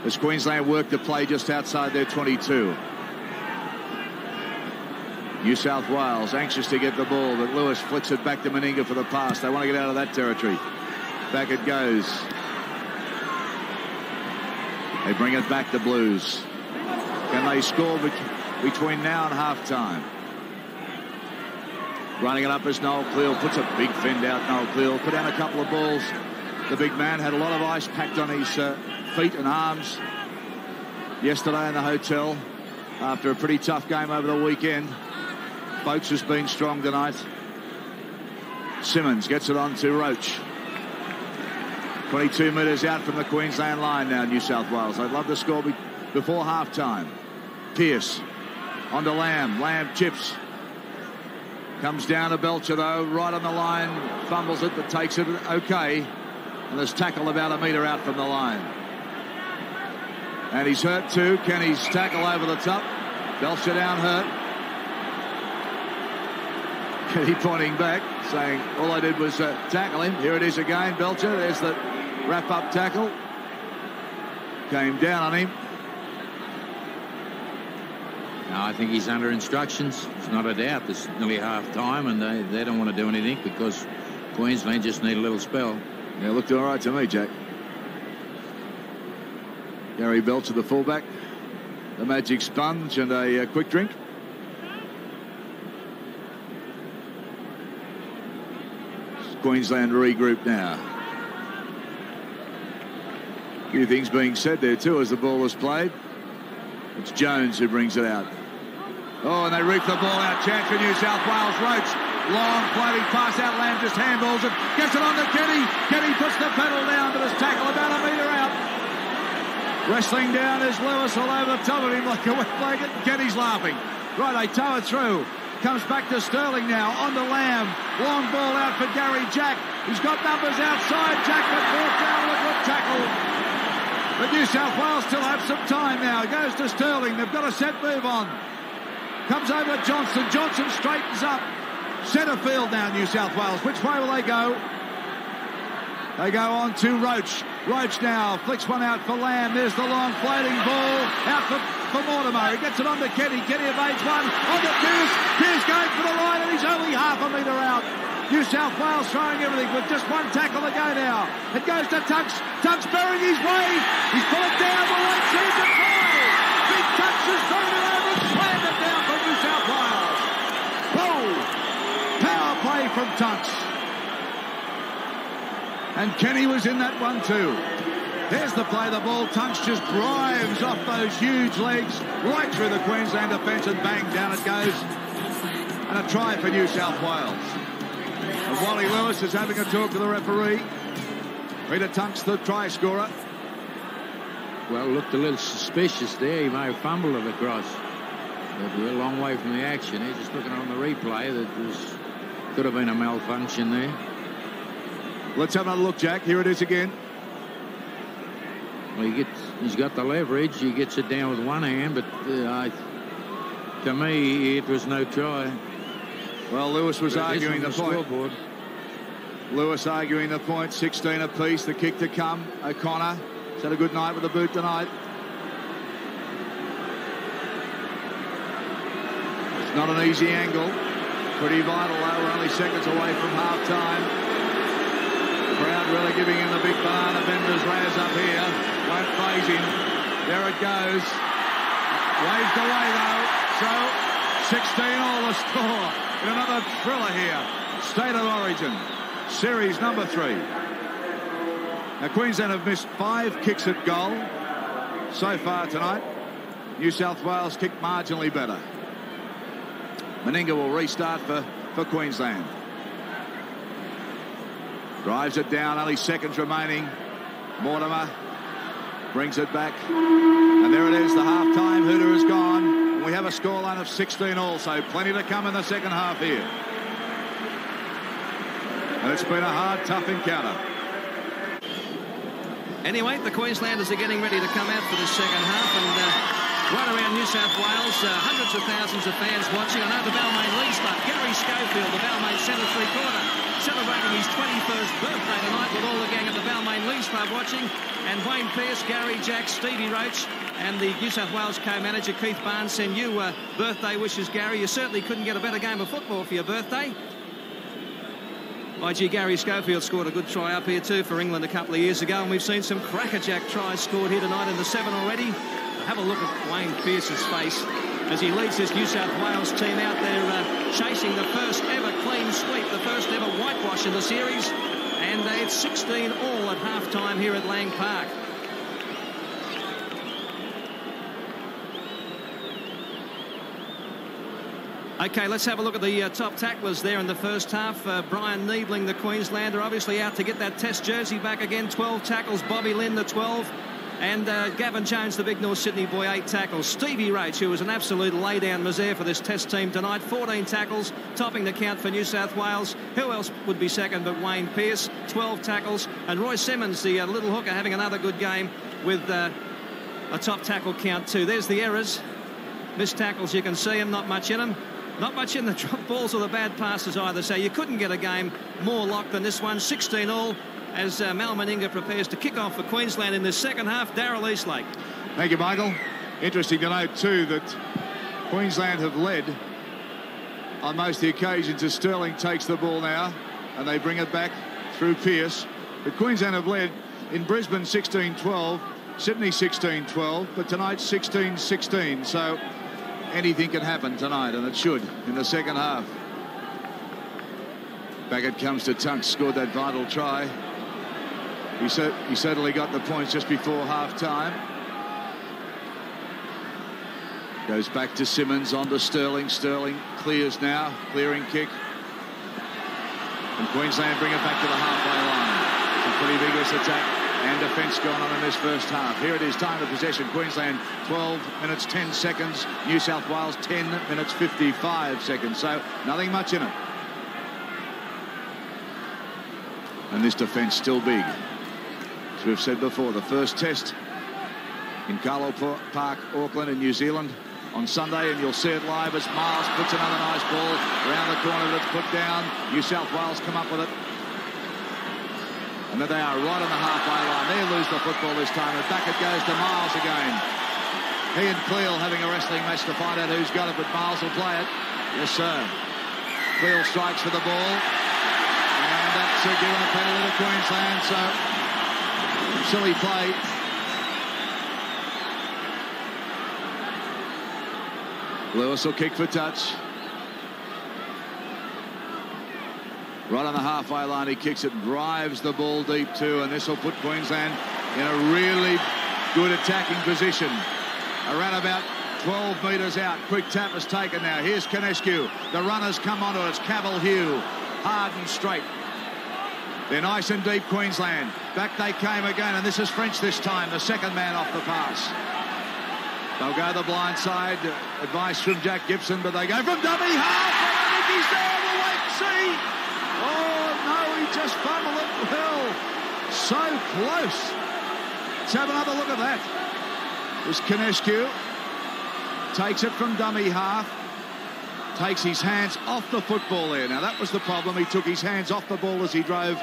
as Queensland work the play just outside their 22. New South Wales anxious to get the ball, but Lewis flicks it back to Meninga for the pass. They want to get out of that territory. Back it goes. They bring it back to Blues. Can they score between now and half-time? Running it up as Noel Cleal puts a big fend out. Noel Cleal put down a couple of balls. The big man had a lot of ice packed on his feet and arms yesterday in the hotel after a pretty tough game over the weekend. Boakes has been strong tonight. Simmons gets it on to Roach. 22 metres out from the Queensland line now, New South Wales. I'd love to score before half-time. Pearce onto Lamb. Lamb chips. Comes down to Belcher, though, right on the line. Fumbles it, but takes it okay. And there's tackle about a metre out from the line. And he's hurt too. Kenny's tackle over the top. Belcher down hurt. Kenny pointing back, saying all I did was tackle him. Here it is again, Belcher. There's the wrap-up tackle. Came down on him. No, I think he's under instructions. It's not a doubt. It's nearly half-time, and they don't want to do anything because Queensland just need a little spell. Yeah, looked all right to me, Jack. Gary Belcher, the fullback. The magic sponge and a quick drink. Queensland regroup now. A few things being said there too as the ball is played. It's Jones who brings it out. Oh, and they reef the ball out. Chance for New South Wales. Roach. Long floating pass out. Lamb just handballs it. Gets it on to Kenny. Kenny puts the pedal down, but his tackle about a metre out. Wrestling down is Lewis all over the top of him like a wet blanket. Kenny's laughing. Right, they tow it through. Comes back to Sterling now, on to Lamb. Long ball out for Gary Jack. He's got numbers outside. Jack got brought down with a good tackle. But New South Wales still have some time now. Goes to Sterling. They've got a set move on. Comes over Johnson. Johnson straightens up. Centre field now, New South Wales. Which way will they go? They go on to Roach. Roach now flicks one out for Lamb. There's the long floating ball out for Mortimer. He gets it on to Kenny. Kenny evades one. On to Pearce. Pearce going for the line, and he's only half a metre out. New South Wales throwing everything with just one tackle to go now. It goes to Tunks. Tunks bearing his way. He's put it down. The right sees it try. Big Tunks has thrown it over and slammed it down for New South Wales. Whoa! Power play from Tunks. And Kenny was in that one too. There's the play, the ball. Tunks just drives off those huge legs right through the Queensland defence and bang, down it goes. And a try for New South Wales. And Wally Lewis is having a talk to the referee. Peter Tunks, the try scorer. Well, looked a little suspicious there. He may have fumbled it across. But we're a long way from the action. He's just looking on the replay. Could have been a malfunction there. Let's have another look, Jack. Here it is again. Well, he's got the leverage. He gets it down with one hand, but to me, it was no try. Well, Lewis was arguing the point. Scoreboard. Lewis arguing the point. 16 apiece. The kick to come. O'Connor has had a good night with the boot tonight. It's not an easy angle. Pretty vital, though. We're only seconds away from half-time. Brown really giving him the big banana benders Raz up here. Won't phase him. There it goes. Waved away though. So 16-all the score in another thriller here. State of Origin. Series number 3. Now Queensland have missed 5 kicks at goal so far tonight. New South Wales kicked marginally better. Meninga will restart for Queensland. Drives it down, only seconds remaining. Mortimer brings it back. And there it is, the half-time hooter is gone. And we have a scoreline of 16-all, so plenty to come in the second half here. And it's been a hard, tough encounter. Anyway, the Queenslanders are getting ready to come out for the second half, and right around New South Wales. Hundreds of thousands of fans watching. I know the Balmain Leagues Club. Gary Schofield, the Balmain centre three-quarter, celebrating his 21st birthday tonight with all the gang at the Balmain Leagues Club watching. And Wayne Pearce, Gary Jack, Stevie Roach, and the New South Wales co-manager Keith Barnes send you birthday wishes, Gary. You certainly couldn't get a better game of football for your birthday. IG Gary Schofield scored a good try up here too for England a couple of years ago, and we've seen some crackerjack tries scored here tonight in the 7 already. Have a look at Wayne Pearce's face as he leads this New South Wales team out there chasing the first ever clean sweep, the first ever whitewash in the series, and it's 16 all at half-time here at Lang Park. OK, let's have a look at the top tacklers there in the first half. Brian Niebling, the Queenslander, obviously out to get that Test jersey back again. 12 tackles. Bobby Lynn, the 12. And Gavin Jones, the big North Sydney boy, 8 tackles. Stevie Roach, who was an absolute lay-down misere for this Test team tonight, 14 tackles, topping the count for New South Wales. Who else would be second but Wayne Pearce? 12 tackles. And Roy Simmons, the little hooker, having another good game with a top tackle count too. There's the errors. Missed tackles, you can see them, not much in them. Not much in the drop balls or the bad passes either, so you couldn't get a game more locked than this one. 16 all as Mal Meninga prepares to kick off for Queensland in the second half. Darryl Eastlake. Thank you, Michael. Interesting to note too that Queensland have led on most of the occasions as Sterling takes the ball now and they bring it back through Pearce. But Queensland have led in Brisbane 16-12, Sydney 16-12, but tonight 16-16. So anything can happen tonight, and it should in the second half. Back it comes to Tunks, scored that vital try. He certainly got the points just before half-time. Goes back to Simmons, on to Sterling. Sterling clears now, clearing kick. And Queensland bring it back to the halfway line. Some pretty vigorous attack and defence going on in this first half. Here it is, time of possession. Queensland 12 minutes 10 seconds. New South Wales 10 minutes 55 seconds. So nothing much in it. And this defence still big. As we've said before, the first test in Carlo Park, Auckland in New Zealand on Sunday, and you'll see it live as Miles puts another nice ball around the corner that's put down. New South Wales come up with it. And there they are, right on the halfway line. They lose the football this time, and back it goes to Miles again. He and Cleel having a wrestling match to find out who's got it, but Miles will play it. Yes, sir. Cleel strikes for the ball. And that's given a penalty to Queensland, so silly play. Lewis will kick for touch. Right on the halfway line, he kicks it, drives the ball deep too, and this will put Queensland in a really good attacking position. Around about 12 metres out. Quick tap is taken now. Here's Canescu. The runners come onto it. It's Cavill Hugh. Hard and straight. They're nice and deep, Queensland. Back they came again, and this is French this time, the second man off the pass. They'll go the blind side. Advice from Jack Gibson, but they go from dummy half. I think he's there. We'll wait and see. Oh, no, he just fumbled it well. So close. Let's have another look at that. There's Canescu. Takes it from dummy half. Takes his hands off the football there. Now, that was the problem. He took his hands off the ball as he drove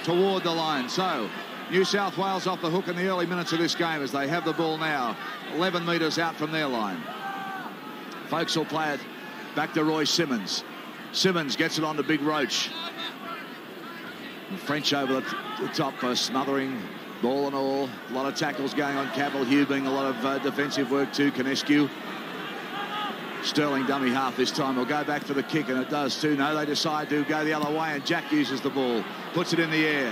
toward the line. So, New South Wales off the hook in the early minutes of this game as they have the ball now 11 metres out from their line. Folks will play it back to Roy Simmons. Simmons gets it on to Big Roach. And French over the top for smothering, ball and all. A lot of tackles going on. Cavill Hugh being a lot of defensive work too. Canescu. Sterling dummy half this time. Will go back for the kick, and it does too. No, they decide to go the other way, and Jack uses the ball. Puts it in the air.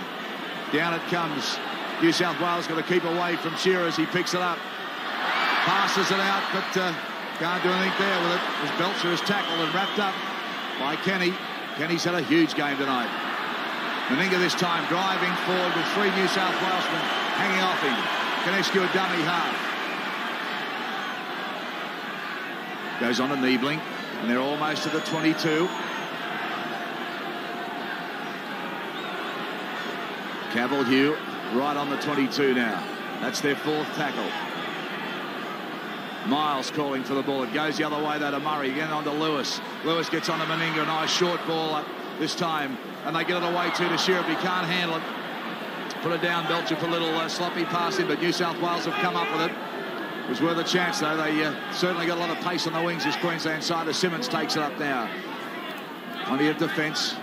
Down it comes. New South Wales got to keep away from Shearer as he picks it up. Passes it out, but can't do anything there with it as Belcher is tackled and wrapped up by Kenny. Kenny's had a huge game tonight. Meninga this time driving forward with 3 New South Walesmen hanging off him. Canescu a dummy half. Goes on to Niebling, and they're almost at the 22. Cavill Hugh right on the 22 now. That's their 4th tackle. Miles calling for the ball. It goes the other way, though, to Murray. Again on to Lewis. Lewis gets on to Meninga. A nice short ball up this time. And they get it away to Shearer. He can't handle it. Put it down. Belcher for a little sloppy passing, but New South Wales have come up with it. It was worth a chance, though. They certainly got a lot of pace on the wings as Queensland side. As Simmons takes it up now. Plenty of defence.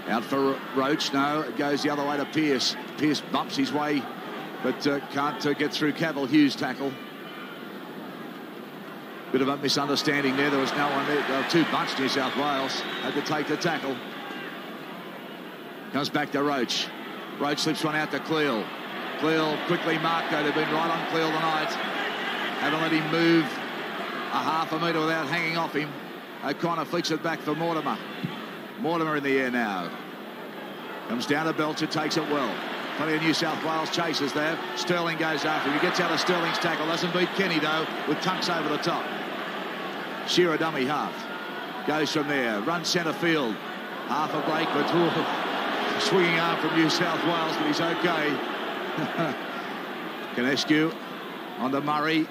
Out for Roach. No, it goes the other way to Pearce. Pearce bumps his way, but can't get through Cavill. Hughes' tackle. Bit of a misunderstanding there. There was no one there. There were two bunched. New South Wales had to take the tackle. Comes back to Roach. Roach slips one out to Cleal. Cleal quickly marked, though. They've been right on Cleal tonight. Haven't let him move a half a metre without hanging off him. O'Connor flicks it back for Mortimer. Mortimer in the air now. Comes down to Belcher, takes it well. Plenty of New South Wales chasers there. Sterling goes after him. He gets out of Sterling's tackle. Doesn't beat Kenny, though, with Tunks over the top. Shearer dummy half. Goes from there. Runs centre field. Half a break, but swinging arm from New South Wales, but he's okay. Canescu onto Murray.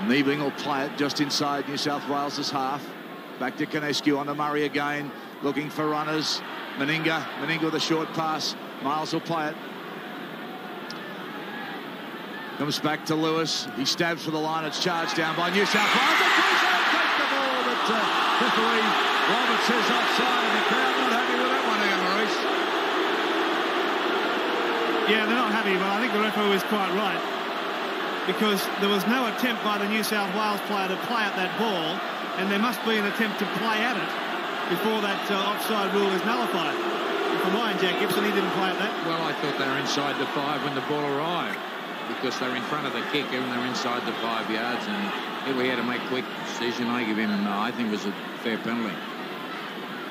Niebling will play it just inside New South Wales' half. Back to Canescu onto Murray again. Looking for runners. Meninga with a short pass. Miles will play it. Comes back to Lewis. He stabs for the line. It's charged down by New South Wales. And Queensland take the ball, but referee Roberts says offside, and the crowd not happy with that one, Ian Maurice. Yeah, they're not happy, but I think the referee was quite right, because there was no attempt by the New South Wales player to play at that ball, and there must be an attempt to play at it before that offside rule is nullified. And for Ryan Jack Gibson, he didn't play at that. Well, I thought they were inside the 5 when the ball arrived, because they're in front of the kicker and they're inside the 5 yards, and if we had to make a quick decision, I give him I think it was a fair penalty.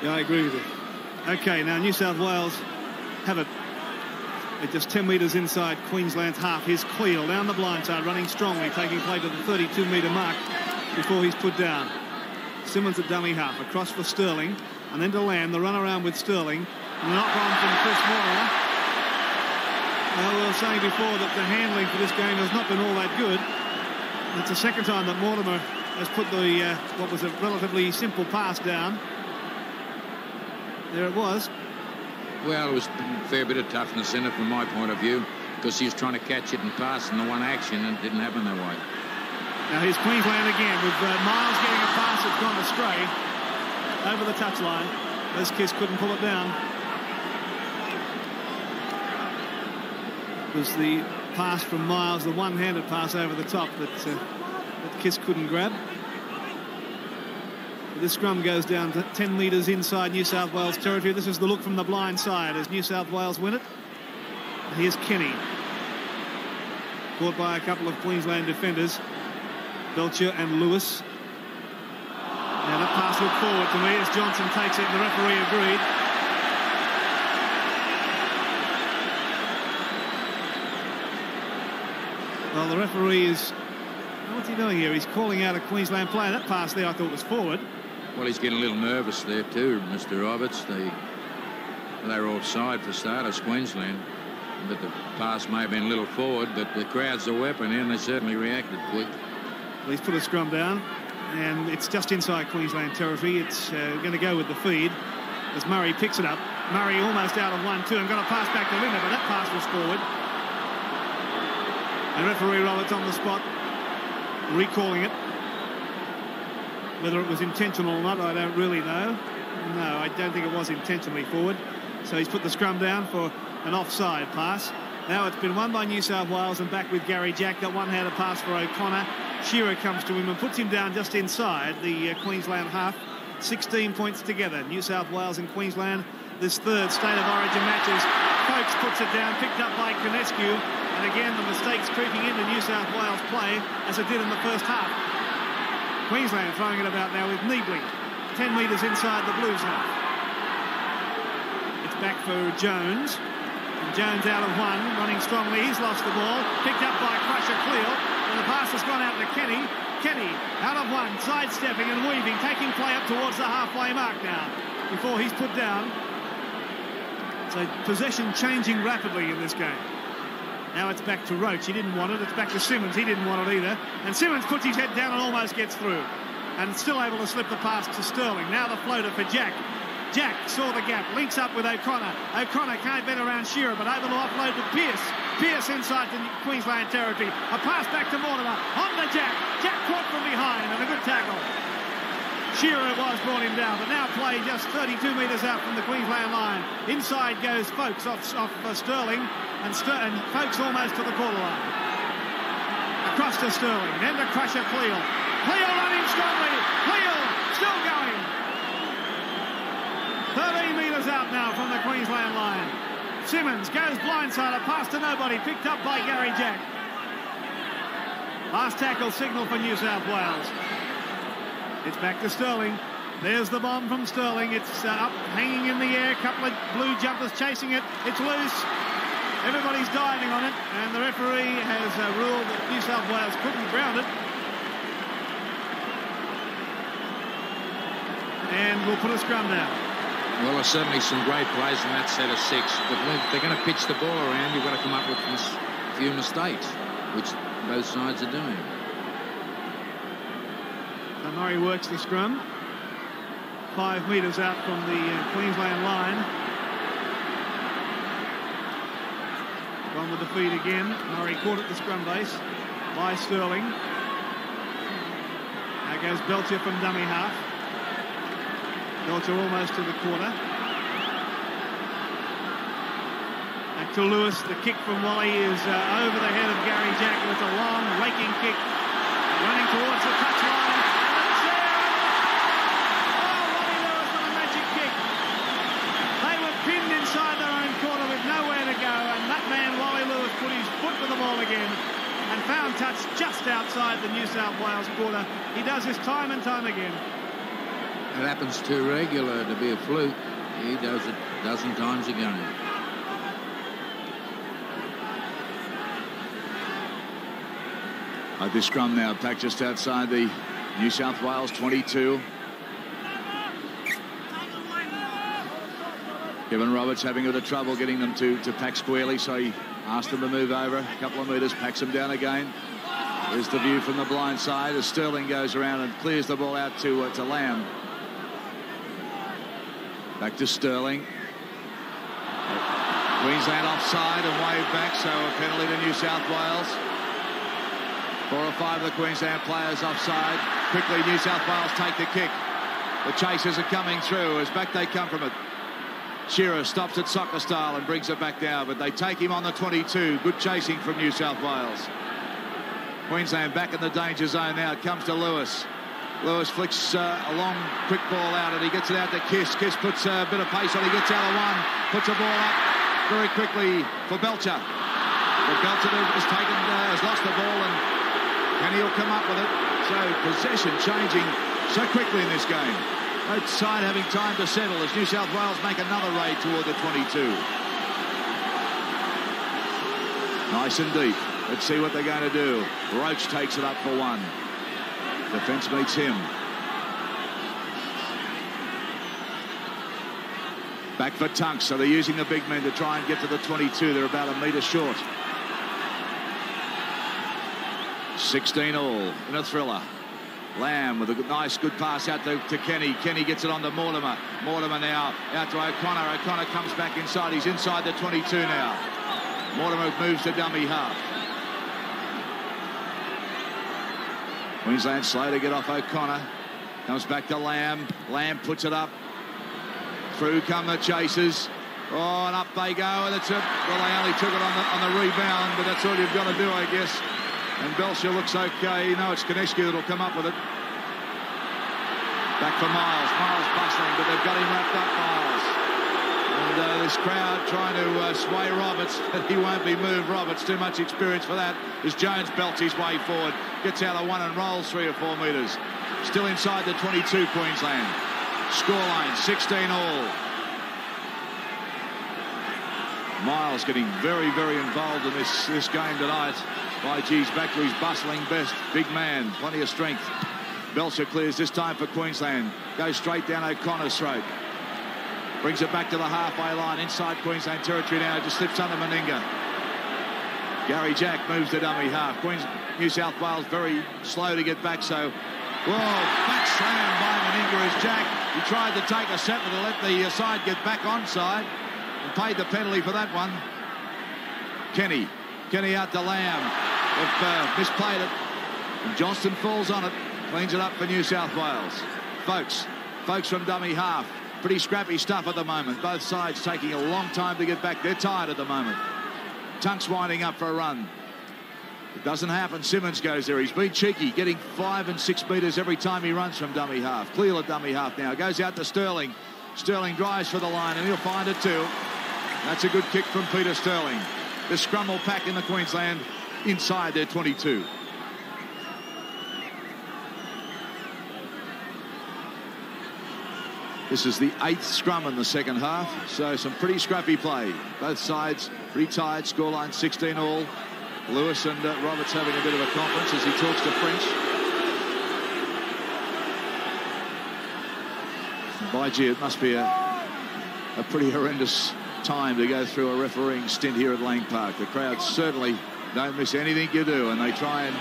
Yeah, I agree with you. Okay, now New South Wales have it. They're just 10 metres inside Queensland's half. Here's Cleal down the blind side, running strongly, taking play to the 32-metre mark before he's put down. Simmons at dummy half, across for Sterling, and then to Lamb, the run around with Sterling. And the knock on from Chris Mortimer. Well, we were saying before that the handling for this game has not been all that good. It's the second time that Mortimer has put the what was a relatively simple pass down. There it was. Well, it was a fair bit of toughness in it from my point of view, because he was trying to catch it and pass in the one action, and it didn't happen that way. Now here's Queensland again with Miles getting a pass that's gone astray over the touchline. Les Kiss couldn't pull it down. It was the pass from Miles, the one-handed pass over the top that Kiss couldn't grab. This scrum goes down to 10 metres inside New South Wales territory. This is the look from the blind side as New South Wales win it. And here's Kenny. Caught by a couple of Queensland defenders, Belcher and Lewis. Now that pass looked forward to me as Johnson takes it, and the referee agreed. Well, the referee is... What's he doing here? He's calling out a Queensland player. That pass there I thought was forward. Well, he's getting a little nervous there too, Mr. Roberts. They were offside for starters, Queensland. But the pass may have been a little forward, but the crowd's a weapon, and they certainly reacted quick. Well, he's put a scrum down, and it's just inside Queensland territory. It's going to go with the feed as Murray picks it up. Murray almost out of 1-2 and got a pass back to Linda, but that pass was forward. And referee Roberts on the spot, recalling it. Whether it was intentional or not, I don't really know. No, I don't think it was intentionally forward. So he's put the scrum down for an offside pass. Now it's been won by New South Wales and back with Gary Jack. That one-handed pass for O'Connor. Shearer comes to him and puts him down just inside the Queensland half. 16 points together. New South Wales and Queensland. This third State of Origin matches. Folkes puts it down, picked up by Canescu. And again, the mistakes creeping into New South Wales play as it did in the first half. Queensland throwing it about now with Niebling. 10 metres inside the Blues half. It's back for Jones. And Jones out of one, running strongly. He's lost the ball. Picked up by Crusher Cleal. And the pass has gone out to Kenny. Kenny out of one, sidestepping and weaving, taking play up towards the halfway mark now before he's put down. So possession changing rapidly in this game. Now it's back to Roach. He didn't want it. It's back to Simmons. He didn't want it either. And Simmons puts his head down and almost gets through. And still able to slip the pass to Sterling. Now the floater for Jack. Jack saw the gap, links up with O'Connor. O'Connor can't bet around Shearer, but able to offload to Pearce. Pearce inside the Queensland territory. A pass back to Mortimer. On to Jack. Jack caught from behind and a good tackle. Shearer brought him down, but now play just 32 metres out from the Queensland line. Inside goes Folkes off Sterling, and Folkes almost to the quarter line. Across to Sterling, then to Crusher Cleal. Cleal running strongly. Cleal still going. 13 metres out now from the Queensland line. Simmons goes blindside, a pass to nobody, picked up by Gary Jack. Last tackle signal for New South Wales. It's back to Sterling. There's the bomb from Sterling. It's up, hanging in the air. A couple of blue jumpers chasing it. It's loose. Everybody's diving on it, and the referee has ruled that New South Wales couldn't ground it. And we'll put a scrum down. Well, there's certainly some great plays in that set of 6. But if they're going to pitch the ball around, you've got to come up with a few mistakes, which both sides are doing. So Murray works the scrum. 5 metres out from the Queensland line. One with the feed again. Murray caught at the scrum base by Sterling. Now goes Belcher from dummy half. Belcher almost to the quarter. Back to Lewis. The kick from Wally is over the head of Gary Jack. It's a long, raking kick. Running towards the touchline. Oh, Wally Lewis with a magic kick. They were pinned inside their own quarter with nowhere to go. And that man, Wally Lewis, put his foot to the ball again and found touch just outside the New South Wales quarter. He does this time and time again. It happens too regular to be a fluke. He does it a dozen times a game. At the scrum now, back just outside the New South Wales 22. Kevin Roberts having a bit of trouble getting them to pack squarely, so he asked them to move over a couple of metres, packs them down again. There's the view from the blind side as Sterling goes around and clears the ball out to Lamb. Back to Sterling. Queensland offside and waved back, so a penalty to New South Wales. 4 or 5 of the Queensland players offside. Quickly, New South Wales take the kick. The chasers are coming through as back they come from it. Shearer stops it soccer style and brings it back down, but they take him on the 22. Good chasing from New South Wales. Queensland back in the danger zone now. It comes to Lewis. Lewis flicks a long, quick ball out, and he gets it out to Kiss. Kiss puts a bit of pace on. He gets out of one, puts a ball up very quickly for Belcher. But Belcher has lost the ball, and he'll come up with it. So possession changing so quickly in this game. Both side having time to settle as New South Wales make another raid toward the 22. Nice and deep. Let's see what they're going to do. Roach takes it up for one. Defence meets him. Back for Tunks, so they're using the big men to try and get to the 22. They're about a metre short. 16 all in a thriller. Lamb with a nice, good pass out to Kenny. Kenny gets it on to Mortimer. Mortimer now out to O'Connor. O'Connor comes back inside. He's inside the 22 now. Mortimer moves to dummy half. Queensland slow to get off O'Connor. Comes back to Lamb. Lamb puts it up. Through come the chasers. Oh, and up they go. And it's it. Well, they only took it on the rebound, but that's all you've got to do, I guess. And Belcher looks okay. You know it's Konechki that'll come up with it. Back for Miles. Miles bustling, but they've got him wrapped up, Miles. And this crowd trying to sway Roberts, but he won't be moved. Roberts, too much experience for that. As Jones belts his way forward. Gets out of one and rolls 3 or 4 metres. Still inside the 22, Queensland. Scoreline, 16 all. Miles getting very, very involved in this game tonight. By G's back to his bustling best. Big man, plenty of strength. Belcher clears this time for Queensland. Goes straight down O'Connor's throat. Brings it back to the halfway line. Inside Queensland territory now. Just slips under Meninga. Gary Jack moves the dummy half. New South Wales very slow to get back. So, back slam by Meninga as Jack. He tried to take a settler to let the side get back onside and paid the penalty for that one. Kenny out to Lamb. They've misplayed it. And Johnston falls on it. Cleans it up for New South Wales. Folks from dummy half. Pretty scrappy stuff at the moment. Both sides taking a long time to get back. They're tired at the moment. Tunks winding up for a run. It doesn't happen. Simmons goes there. He's been cheeky, getting 5 and 6 metres every time he runs from dummy half. Clear at dummy half now. Goes out to Sterling. Sterling drives for the line, and he'll find it too. That's a good kick from Peter Sterling. The scrum will pack in the Queensland inside their 22. This is the 8th scrum in the second half, so some pretty scrappy play. Both sides pretty tired. Scoreline 16 all. Lewis and Roberts having a bit of a conference as he talks to French. And by gee, it must be a pretty horrendous time to go through a refereeing stint here at Lang Park. The crowd certainly don't miss anything you do, and they try and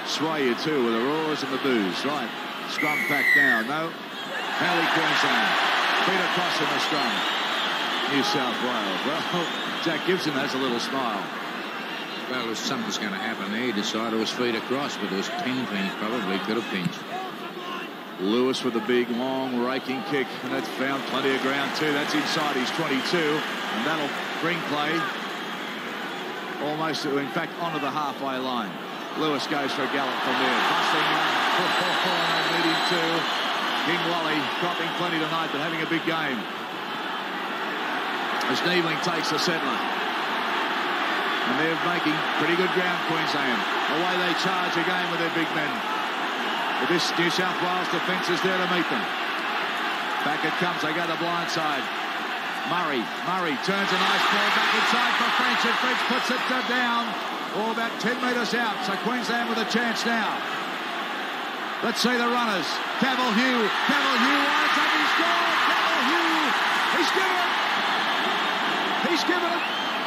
sway you too with the roars and the boos. Right, scrum pack now. No. Penalty Queensland. Feet across in the scrum. New South Wales. Well, Jack Gibson has a little smile. Well, if something's going to happen there, he decided it was feet across, but it was 10 pins probably. Could have pinched. Lewis with a big, long, raking kick, and that's found plenty of ground too. That's inside his 22, and that'll bring play almost, in fact, onto the halfway line. Lewis goes for a gallop from there. Busting on. They need him too. King Wally dropping plenty tonight, but having a big game. As Niebling takes the settler. And they're making pretty good ground, Queensland. The way they charge again with their big men. But this New South Wales defence is there to meet them. Back it comes. They go to the blind side. Murray turns a nice ball back inside for French, and French puts it down. About 10 metres out. So Queensland with a chance now. Let's see the runners. Cavill Hugh winds up. He scored. Cavill Hugh. He's given it.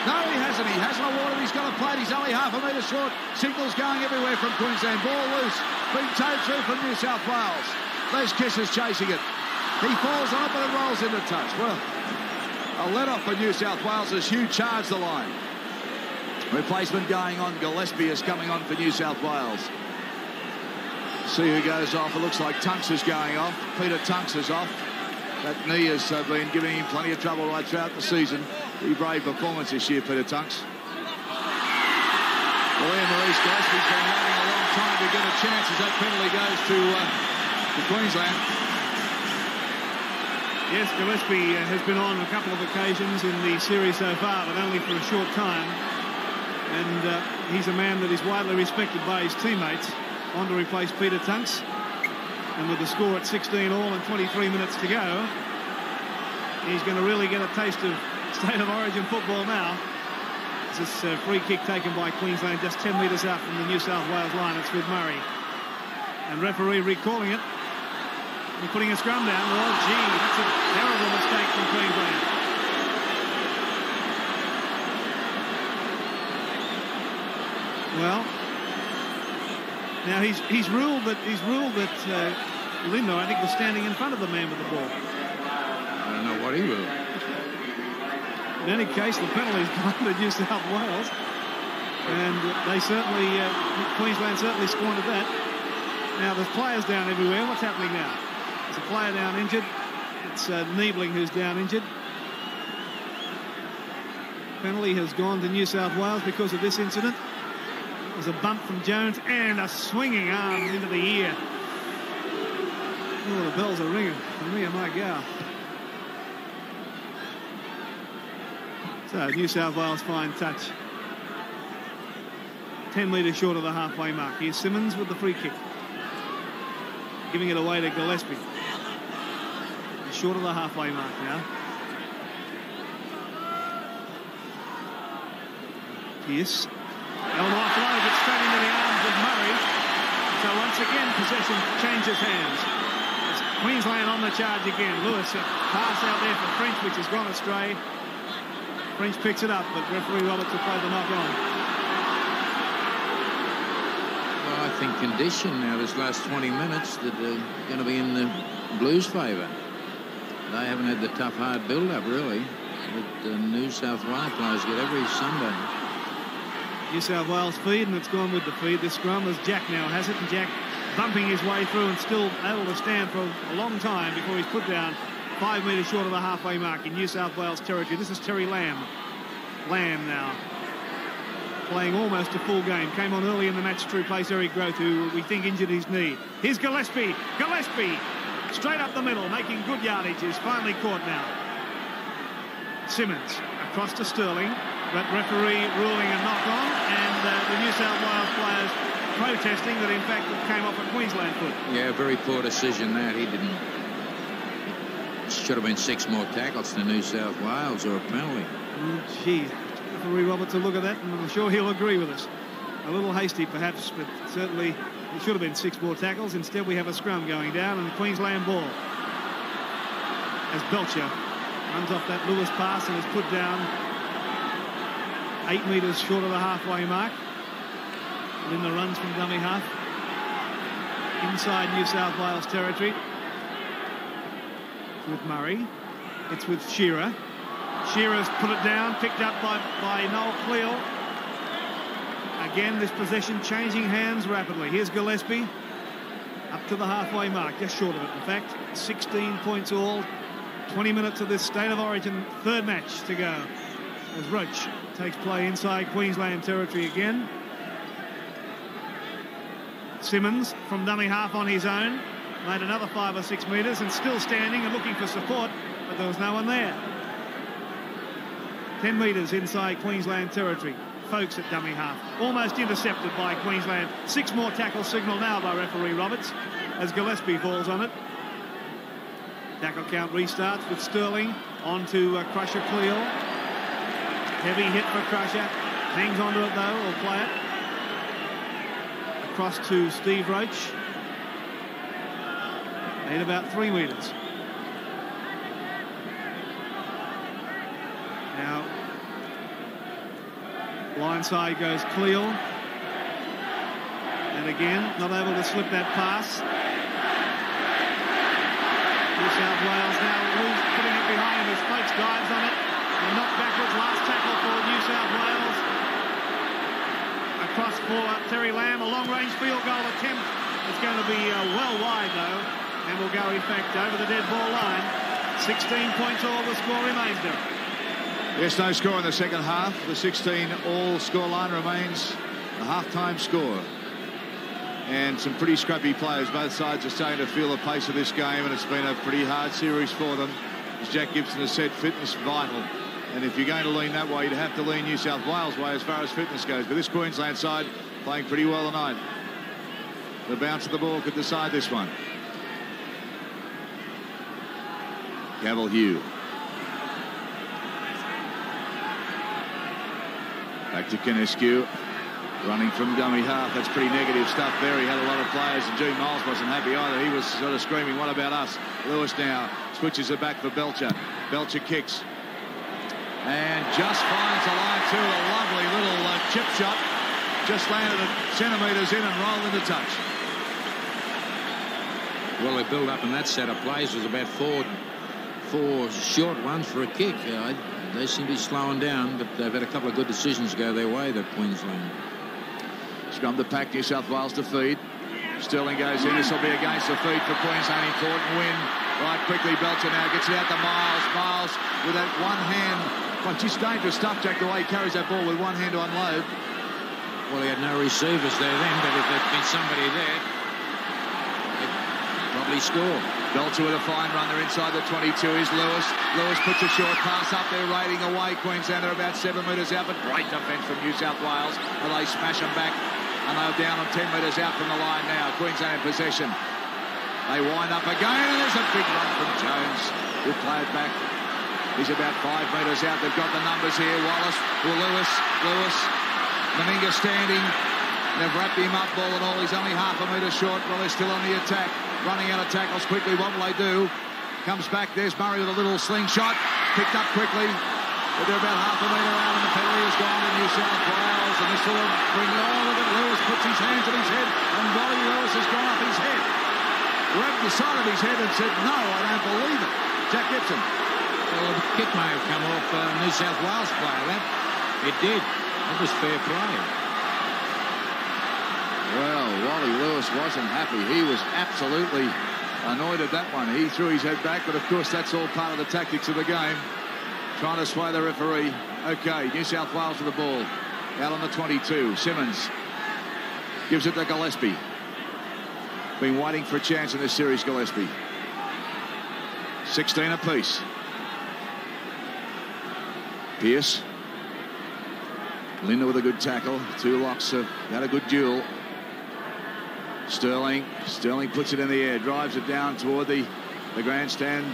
No, he hasn't. He hasn't awarded. He's got a plate. He's only half a metre short. Signals going everywhere from Queensland. Ball loose. Being towed through from New South Wales. Les Kiss is chasing it. He falls on it, but it rolls into touch. Well, a let-off for New South Wales as Hugh charged the line. Replacement going on. Gillespie is coming on for New South Wales. See who goes off. It looks like Tunks is going off. Peter Tunks is off. That knee has been giving him plenty of trouble right throughout the season. Pretty brave performance this year, Peter Tunks. Well, Ian Maurice Gillespie's been waiting a long time to get a chance as that penalty goes to Queensland. Yes, Gillespie has been on a couple of occasions in the series so far, but only for a short time. And he's a man that is widely respected by his teammates. On to replace Peter Tunks. And with the score at 16 all and 23 minutes to go, he's going to really get a taste of State of Origin football now. This is a free kick taken by Queensland just 10 metres out from the New South Wales line. It's with Murray. And referee recalling it. And putting a scrum down. Oh, gee, that's a terrible mistake from Queensland. Well, now he's ruled that Lindo, I think, was standing in front of the man with the ball. I don't know what he ruled. In any case, the penalty's gone to New South Wales, and they certainly, Queensland certainly squandered that. Now there's players down everywhere. What's happening now? There's a player down injured. It's Niebling who's down injured. Penalty has gone to New South Wales because of this incident. There's a bump from Jones and a swinging arm into the ear. Oh, the bells are ringing for me and my gal. So New South Wales fine touch. 10 metres short of the halfway mark. Here's Simmons with the free kick. Giving it away to Gillespie. Short of the halfway mark now. Pierce. Elmore throws it straight into the arms of Murray. So once again, possession changes hands. As Queensland on the charge again. Lewis, a pass out there for French, which has gone astray. French picks it up, but referee Roberts will play the knock on. Well, I think condition now, this last 20 minutes, that they're going to be in the Blues' favour. They haven't had the tough, hard build-up, really, that the New South Wales players get every Sunday. New South Wales feed, and it's gone with the feed. This scrum, as Jack now has it, and Jack bumping his way through and still able to stand for a long time before he's put down 5 metres short of the halfway mark in New South Wales territory. This is Terry Lamb. Lamb now playing almost a full game. Came on early in the match to replace Eric Groth, who we think injured his knee. Here's Gillespie. Gillespie straight up the middle, making good yardage. Is finally caught now. Simmons across to Sterling, but referee ruling a knock on, and the New South Wales players protesting that in fact it came off a Queensland foot. Yeah, very poor decision that. He didn't. It should have been 6 more tackles to New South Wales or a penalty. Gee, referee Roberts will look at that, and I'm sure he'll agree with us. A little hasty perhaps, but certainly it should have been 6 more tackles. Instead we have a scrum going down and the Queensland ball as Belcher runs off that Lewis pass and is put down 8 metres short of the halfway mark. And in the runs from dummy half inside New South Wales territory. It's with Murray. It's with Shearer. Shearer's put it down, picked up by Noel Cleal. Again, this possession changing hands rapidly. Here's Gillespie up to the halfway mark, just short of it. In fact, 16 points all. 20 minutes of this State of Origin third match to go as Roach takes play inside Queensland territory again. Simmons from dummy half on his own made another 5 or 6 metres and still standing and looking for support, but there was no one there. 10 metres inside Queensland territory. Folks at dummy half, almost intercepted by Queensland. 6 more tackle signal now by referee Roberts as Gillespie falls on it. Tackle count restarts with Sterling onto Crusher Cleal. Heavy hit for Crusher. Hangs onto it though, will play it. Across to Steve Roach. Made about 3 metres. Now, blindside goes Cleal. And again, not able to slip that pass. New South Wales now putting it behind him as Folks dives on it. And knocked backwards, last tackle for New South Wales. Across for Terry Lamb, a long-range field goal attempt. It's going to be well wide, though, and will go, in fact, over the dead ball line. 16 points all, the score remains, Derek. Yes, no score in the second half. The 16 all score line remains the half-time score. And some pretty scrappy players. Both sides are starting to feel the pace of this game, and it's been a pretty hard series for them. As Jack Gibson has said, fitness vital. And if you're going to lean that way, you'd have to lean New South Wales way as far as fitness goes. But this Queensland side playing pretty well tonight. The bounce of the ball could decide this one. Cavill Hugh. Back to Kenescu. Running from dummy half. That's pretty negative stuff there. He had a lot of players, and Gene Miles wasn't happy either. He was sort of screaming, what about us? Lewis now switches it back for Belcher. Belcher kicks. And just finds the line too. A lovely little chip shot. Just landed at centimetres in and rolled into touch. Well, the build up in that set of plays was about four short ones for a kick. They seem to be slowing down, but they've had a couple of good decisions go their way, the Queensland. Scrum the pack, New South Wales to feed. Sterling goes in. This will be against the feed for Queensland. Important win. Right quickly, Belcher now gets it out to Miles. Miles with that one hand. Well, just dangerous stuff, Jack, the way he carries that ball with one hand to unload. Well, he had no receivers there then, but if there'd been somebody there, they'd probably score. Belcher with a fine runner inside the 22 is Lewis. Lewis puts a short pass up there, raiding away. Queensland are about 7 metres out, but great defence from New South Wales. And they smash them back, and they're down on 10 metres out from the line now. Queensland in possession. They wind up again, and there's a big run from Jones. He'll play it back. He's about 5 metres out. They've got the numbers here. Wallace, Lewis, Meninga standing. They've wrapped him up, ball and all. He's only half a metre short. Well, they're still on the attack. running out of tackles quickly. What will they do? Comes back. There's Murray with a little slingshot. Picked up quickly. They're about half a metre out, and the penalty has gone to New South Wales. And this will bring all of it. Lewis puts his hands on his head, and Wally Lewis has gone up his head. Grabbed the side of his head and said, "No, I don't believe it." Jack Gibson. Well, the kick may have come off New South Wales player. It did. That was fair play. Well, Wally Lewis wasn't happy. He was absolutely annoyed at that one. He threw his head back, but of course that's all part of the tactics of the game. Trying to sway the referee. Okay, New South Wales with the ball. Out on the 22. Simmons gives it to Gillespie. Been waiting for a chance in this series, Gillespie. 16 apiece. Pearce. Linda with a good tackle. Two locks have had a good duel. Sterling puts it in the air, drives it down toward the grandstand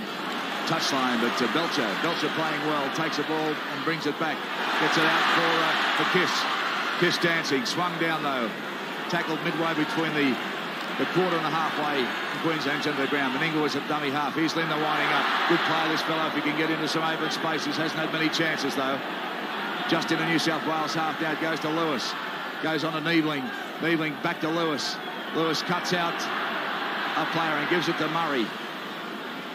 touchline, but Belcher playing well, takes the ball and brings it back, gets it out for Kiss dancing, swung down though, tackled midway between the quarter and the halfway. Queensland's into the ground. Meninga was at dummy half. Here's Linda winding up. Good play, this fellow, if he can get into some open spaces. Hasn't had many chances though. Just in the New South Wales half. Now it goes to Lewis, goes on to Niebling back to Lewis. Lewis cuts out a player and gives it to Murray.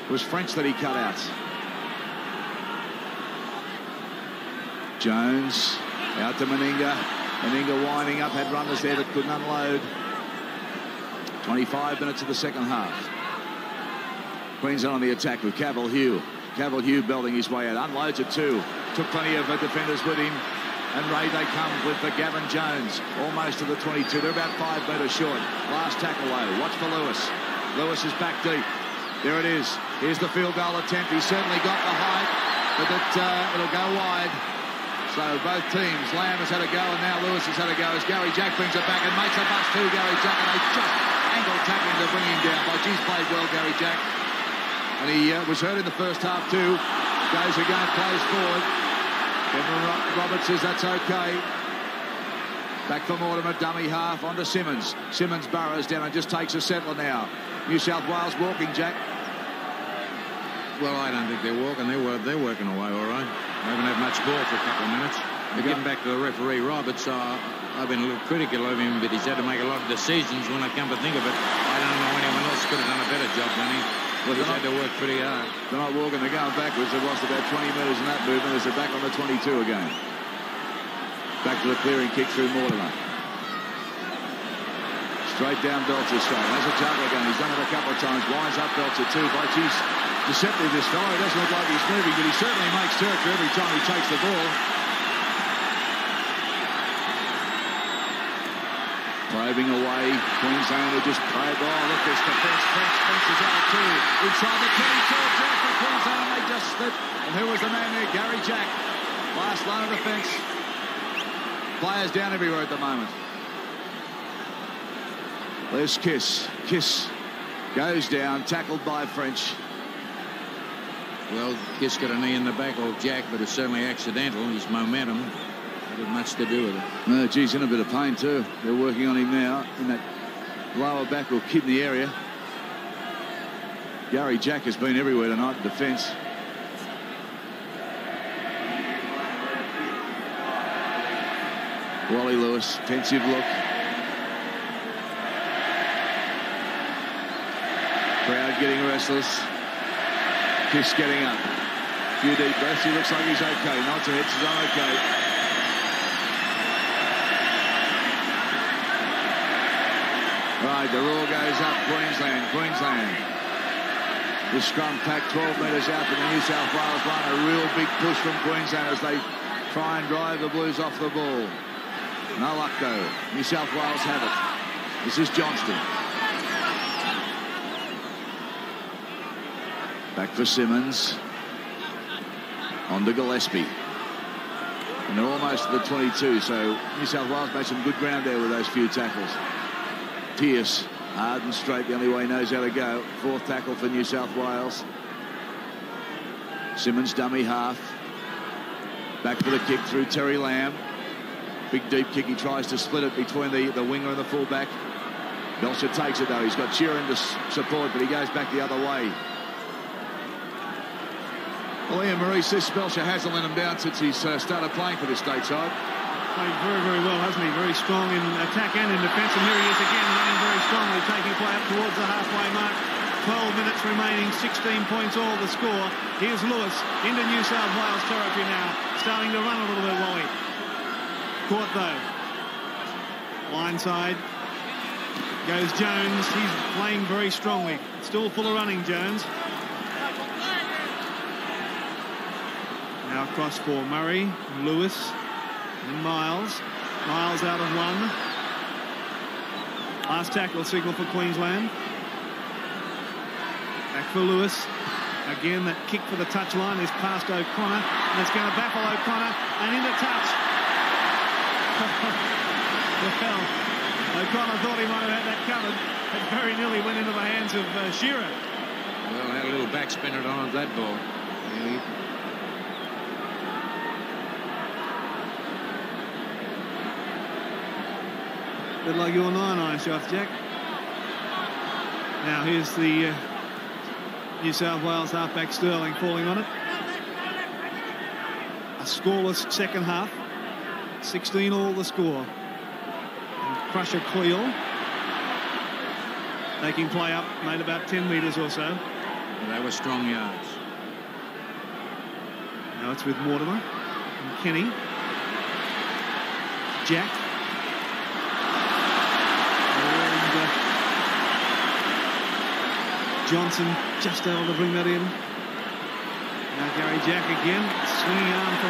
It was French that he cut out. Jones out to Meninga. Meninga winding up, had runners there that couldn't unload. 25 minutes of the second half. Queensland on the attack with Cavill Hugh. Cavill Hugh belting his way out. Unloads at 2. Took plenty of defenders with him. And Ray they come with Gavin Jones. Almost to the 22. They're about 5 metres short. Last tackle though. Watch for Lewis. Lewis is back deep. There it is. Here's the field goal attempt. He's certainly got the height, but it'll go wide. So both teams, Lamb has had a go, and now Lewis has had a go as Gary Jack brings it back and makes a bust too, Gary Jack, and they just angle tackling to bring him down. But he's played well, Gary Jack. And he was hurt in the first half too. Goes again, plays forward. Kevin Roberts says that's okay. Back for Mortimer, dummy half, onto Simmons. Simmons burrows down and just takes a settler now. New South Wales walking, Jack. Well, I don't think they're walking. They're working away all right. They haven't had much ball for a couple of minutes. But getting back to the referee, Roberts, I've been a little critical of him, but he's had to make a lot of decisions when I come to think of it. I don't know anyone else could have done a better job than him. Well, he's had to work pretty hard. They're not walking, they're going backwards. They've lost about 20 metres in that movement as they're back on the 22 again. Back to the clearing kick through Mortimer. Straight down Belcher straight. Has a juggle again. He's done it a couple of times. Winds up Belcher too. But he's deceptive, this fellow. He doesn't look like he's moving, but he certainly makes territory every time he takes the ball. Probing away. Queensland will just play it. Oh, look, this defence. French is out too. Inside the 22. Jack for Queensland, and they just slip. And who was the man there? Gary Jack. Last line of defence. Players down everywhere at the moment. There's Kiss. Kiss goes down, tackled by French. Well, Kiss got a knee in the back of Jack, but it's certainly accidental. His momentum had much to do with it. No, geez, in a bit of pain too. They're working on him now in that lower back or kidney area. Gary Jack has been everywhere tonight in defence. Wally Lewis, pensive look. Crowd getting restless. Kiss getting up. Few deep breaths. He looks like he's okay. Nods ahead, says I'm okay. Right, the roar goes up. Queensland. This scrum pack 12 metres out from the New South Wales line. A real big push from Queensland as they try and drive the Blues off the ball. No luck though. New South Wales have it. This is Johnston. Back for Simmons. On to Gillespie. And they're almost at the 22, so New South Wales made some good ground there with those few tackles. Pearce, hard and straight, the only way he knows how to go. Fourth tackle for New South Wales. Simmons dummy half. Back for the kick through Terry Lamb. Big deep kick, he tries to split it between the winger and the fullback. Belcher takes it, though. He's got Sheeran to support, but he goes back the other way. Well, Ian Maurice, this Belcher hasn't let him down since he's started playing for the stateside. Played very, very well, hasn't he? Very strong in attack and in defence. And here he is again, running very strongly, taking play up towards the halfway mark. 12 minutes remaining, 16 points all the score. Here's Lewis into New South Wales territory now. Starting to run a little bit, Wally. Caught, though. Line side. Goes Jones. He's playing very strongly. Still full of running, Jones. Now across for Murray, Lewis, and Miles. Miles out of one. Last tackle signal for Queensland. Back for Lewis. Again, that kick for the touchline is past O'Connor. And it's going to baffle O'Connor. And into touch. Well, O'Connor thought he might have had that covered. It very nearly went into the hands of Shearer. Well, had a little backspinner on that ball. Really. Bit like your 9-iron shots, Jack. Now here's the New South Wales halfback Sterling falling on it. A scoreless second half. 16 all the score. And Crusher Cleal taking play up, made about 10 metres or so. Well, they were strong yards. Now it's with Mortimer and Kenny. Jack. Johnson just able to bring that in. Now Gary Jack again, swinging arm from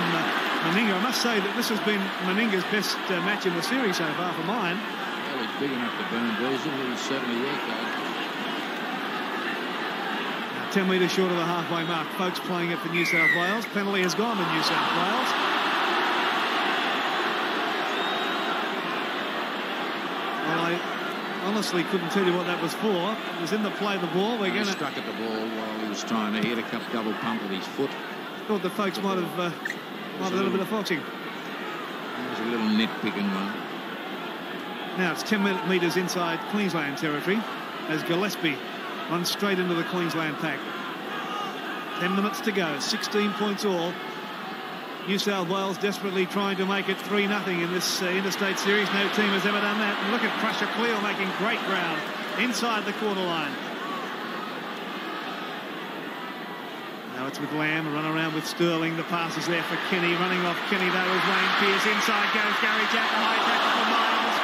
Meninga. I must say that this has been Meninga's best match in the series so far for mine. Well, he's big enough to burn Diesel. He's certainly worked hard. 10 metres short of the halfway mark. Folks playing it for New South Wales. Penalty has gone to New South Wales. Well, I honestly couldn't tell you what that was for. It was in the play of the ball. He struck at the ball while he was trying to hit a double pump with his foot. Thought the folks might have done a bit of foxing. That was a little nitpicking one. Now it's 10 metres inside Queensland territory as Gillespie runs straight into the Queensland pack. 10 minutes to go. 16 points all. New South Wales desperately trying to make it 3-0 in this interstate series. No team has ever done that. And look at Crusher Cleal making great ground inside the quarter line. Now it's with Lamb, run around with Sterling. The pass is there for Kenny. Running off Kenny though is Wayne Pearce. Inside goes Gary Jack. A high tackle for Miles.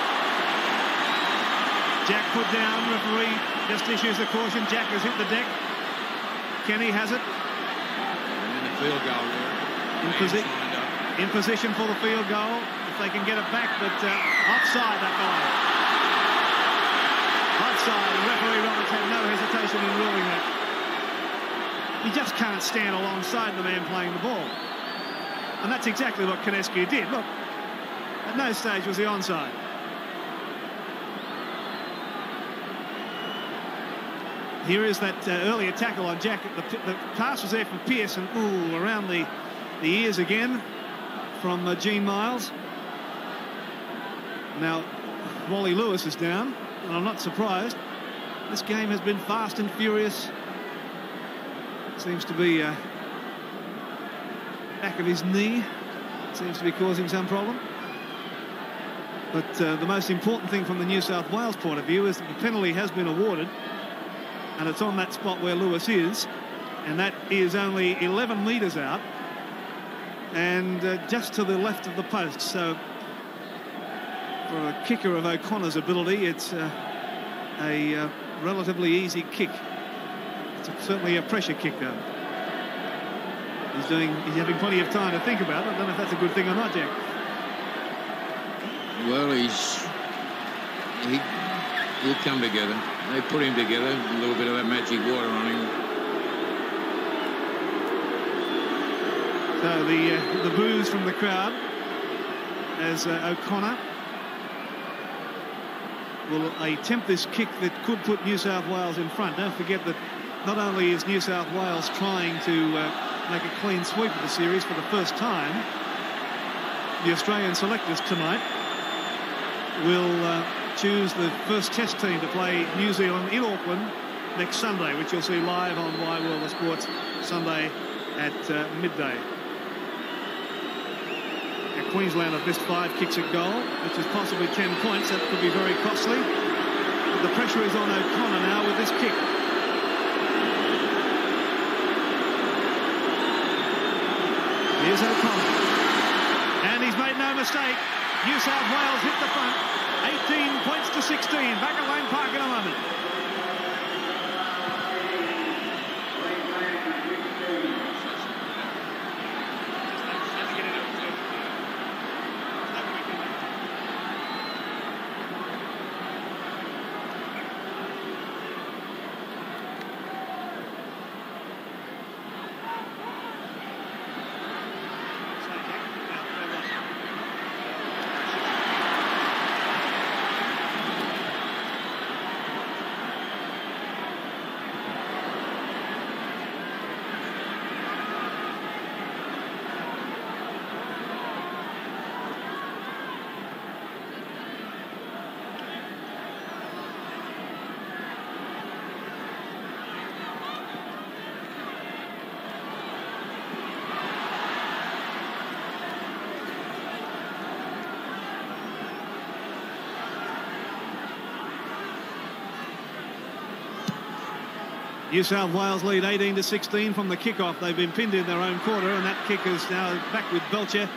Jack put down. Referee just issues the caution. Jack has hit the deck. Kenny has it. And the field goal there. In position for the field goal, if they can get it back, but offside that guy. Offside, and referee Roberts had no hesitation in ruling that. You just can't stand alongside the man playing the ball. And that's exactly what Konescu did. Look, at no stage was he onside. Here is that earlier tackle on Jack. The pass was there from Pearce, and around the ears again from Gene Miles. Now Wally Lewis is down, and I'm not surprised. This game has been fast and furious. Seems to be back of his knee. Seems to be causing some problem. But the most important thing from the New South Wales point of view is that the penalty has been awarded, and it's on that spot where Lewis is, and that is only 11 metres out and just to the left of the post. So for a kicker of O'Connor's ability, it's a relatively easy kick. It's certainly a pressure kick though. He's having plenty of time to think about it. I don't know if that's a good thing or not, Jack. Well, he'll come together. They put him together, a little bit of that magic water on him. So the boos from the crowd as O'Connor will attempt this kick that could put New South Wales in front. Don't forget that not only is New South Wales trying to make a clean sweep of the series for the first time, the Australian selectors tonight will choose the first test team to play New Zealand in Auckland next Sunday, which you'll see live on Wide World of Sports Sunday at midday. Queensland have missed 5 kicks at goal, which is possibly 10 points. That could be very costly. But the pressure is on O'Connor now with this kick. Here's O'Connor. And he's made no mistake. New South Wales hit the front. 18 points to 16. Back at Lane Park in a moment. New South Wales lead 18 to 16 from the kickoff. They've been pinned in their own quarter, and that kick is now back with Belcher,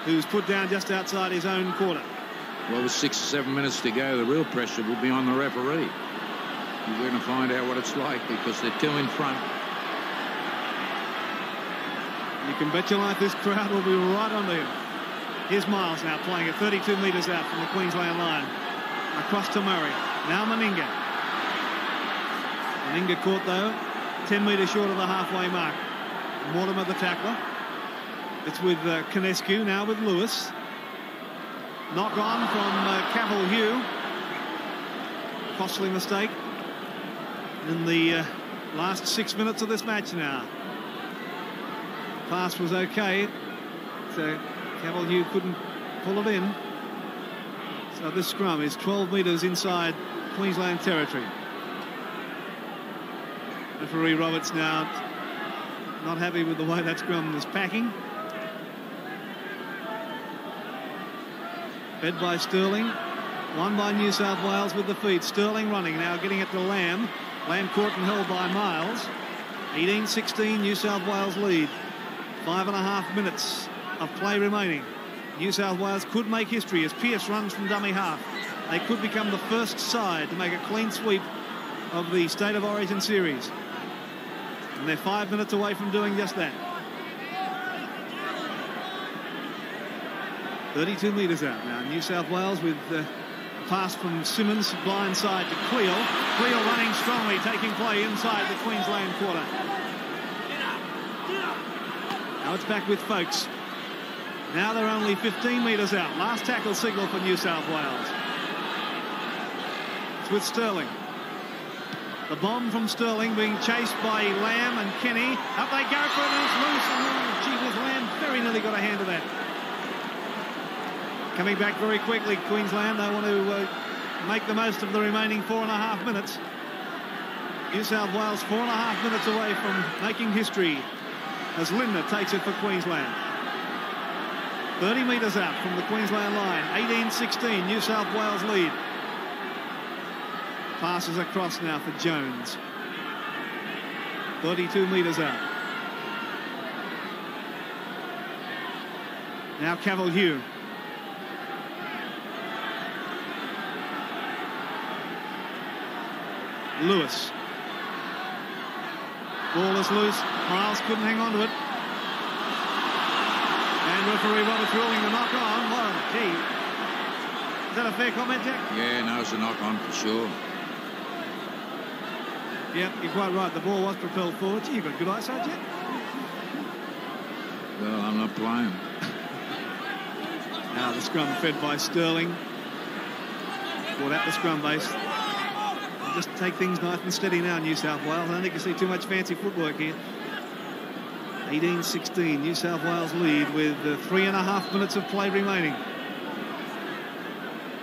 who's put down just outside his own quarter. Well, with 6 or 7 minutes to go, the real pressure will be on the referee. He's going to find out what it's like because they're 2 in front. You can bet your life this crowd will be right onto him. Here's Miles now playing at 32 metres out from the Queensland line. Across to Murray. Now Meninga. Meninga caught, though, 10 metres short of the halfway mark. Mortimer the tackler. It's with Canescu, now with Lewis. Knock on from Cavill Hugh. Costly mistake in the last 6 minutes of this match now. Pass was okay, so Cavill Hugh couldn't pull it in. So this scrum is 12 metres inside Queensland territory. Referee Roberts now not happy with the way that scrum is packing. Fed by Sterling. Won by New South Wales with the feet. Sterling running now, getting it to Lamb. Lamb caught and held by Miles. 18-16 New South Wales lead. 5.5 minutes of play remaining. New South Wales could make history as Pearce runs from dummy half. They could become the first side to make a clean sweep of the State of Origin series. And they're 5 minutes away from doing just that. 32 metres out now. New South Wales with a pass from Simmons, blind side to Cleo. Cleo running strongly, taking play inside the Queensland quarter. Now it's back with Folkes. Now they're only 15 metres out. Last tackle signal for New South Wales. It's with Sterling. The bomb from Sterling being chased by Lamb and Kenny. Up they go for it and it's loose. And gee whiz, Lamb very nearly got a hand of that. Coming back very quickly, Queensland. They want to make the most of the remaining 4.5 minutes. New South Wales 4.5 minutes away from making history as Lindner takes it for Queensland. 30 metres out from the Queensland line. 18-16, New South Wales lead. Passes across now for Jones. 32 metres out. Now Cavill Hugh. Lewis. Ball is loose. Miles couldn't hang on to it. And referee Roberts ruling the knock on. Well, gee. Is that a fair comment, Jack? Yeah, no, it's a knock on for sure. Yep, you're quite right. The ball was propelled forward. Gee, you've got good eyesight, Jack. Well, I'm not playing. Now the scrum fed by Sterling. Caught at the scrum base. Just take things nice and steady now, New South Wales. I don't think you see too much fancy footwork here. 18-16, New South Wales lead with 3.5 minutes of play remaining.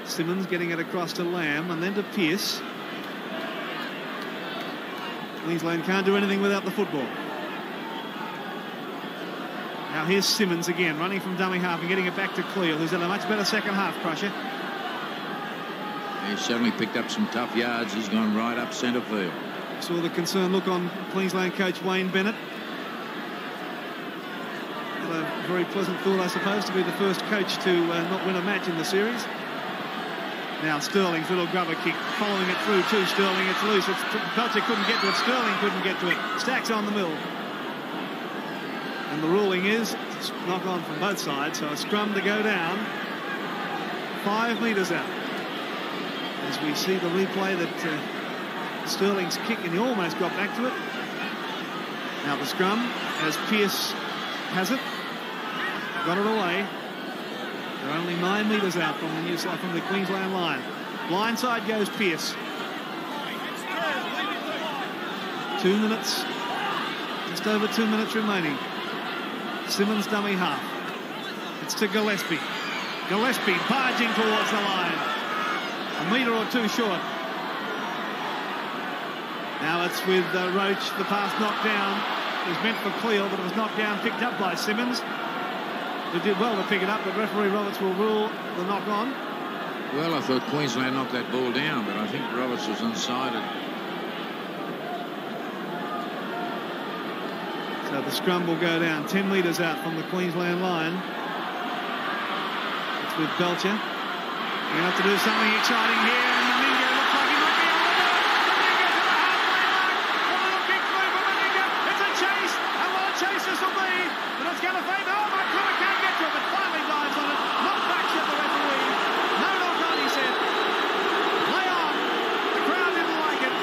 Simmons getting it across to Lamb and then to Pearce. Queensland can't do anything without the football. Now here's Simmons again, running from dummy half and getting it back to Cleal, who's had a much better second half, Crusher. He's certainly picked up some tough yards. He's gone right up centre field. Saw the concerned look on Queensland coach Wayne Bennett. A very pleasant thought, I suppose, to be the first coach to not win a match in the series. Now Sterling's little grubber kick, following it through to Sterling. It's loose. Belcher couldn't get to it. Sterling couldn't get to it. Stacks on the mill. And the ruling is knock on from both sides. So a scrum to go down 5 metres out. As we see the replay that Sterling's kick, and he almost got back to it. Now the scrum as Pearce has it. Got it away. They're only 9 metres out from the Queensland line. Blindside goes Pearce. 2 minutes, just over 2 minutes remaining. Simmons dummy half. It's to Gillespie. Gillespie barging towards the line. A metre or two short. Now it's with Roach. The pass knocked down. It was meant for Cleal, but it was knocked down, picked up by Simmons, who did well to pick it up, but referee Roberts will rule the knock on. Well, I thought Queensland knocked that ball down, but I think Roberts was unsided. So the scrum will go down 10 metres out from the Queensland line. It's with Belcher. You're going to have to do something exciting here, and Meninga looks like he might be able to do it. Meninga to the halfway mark. A little kick through for Meninga. It's a chase, and what a chase this will be. But it's going to fade. Oh, my God, can't get to it, but finally dives on it. Not back at the referee. No knock on, he said. Play on. The crowd didn't like it.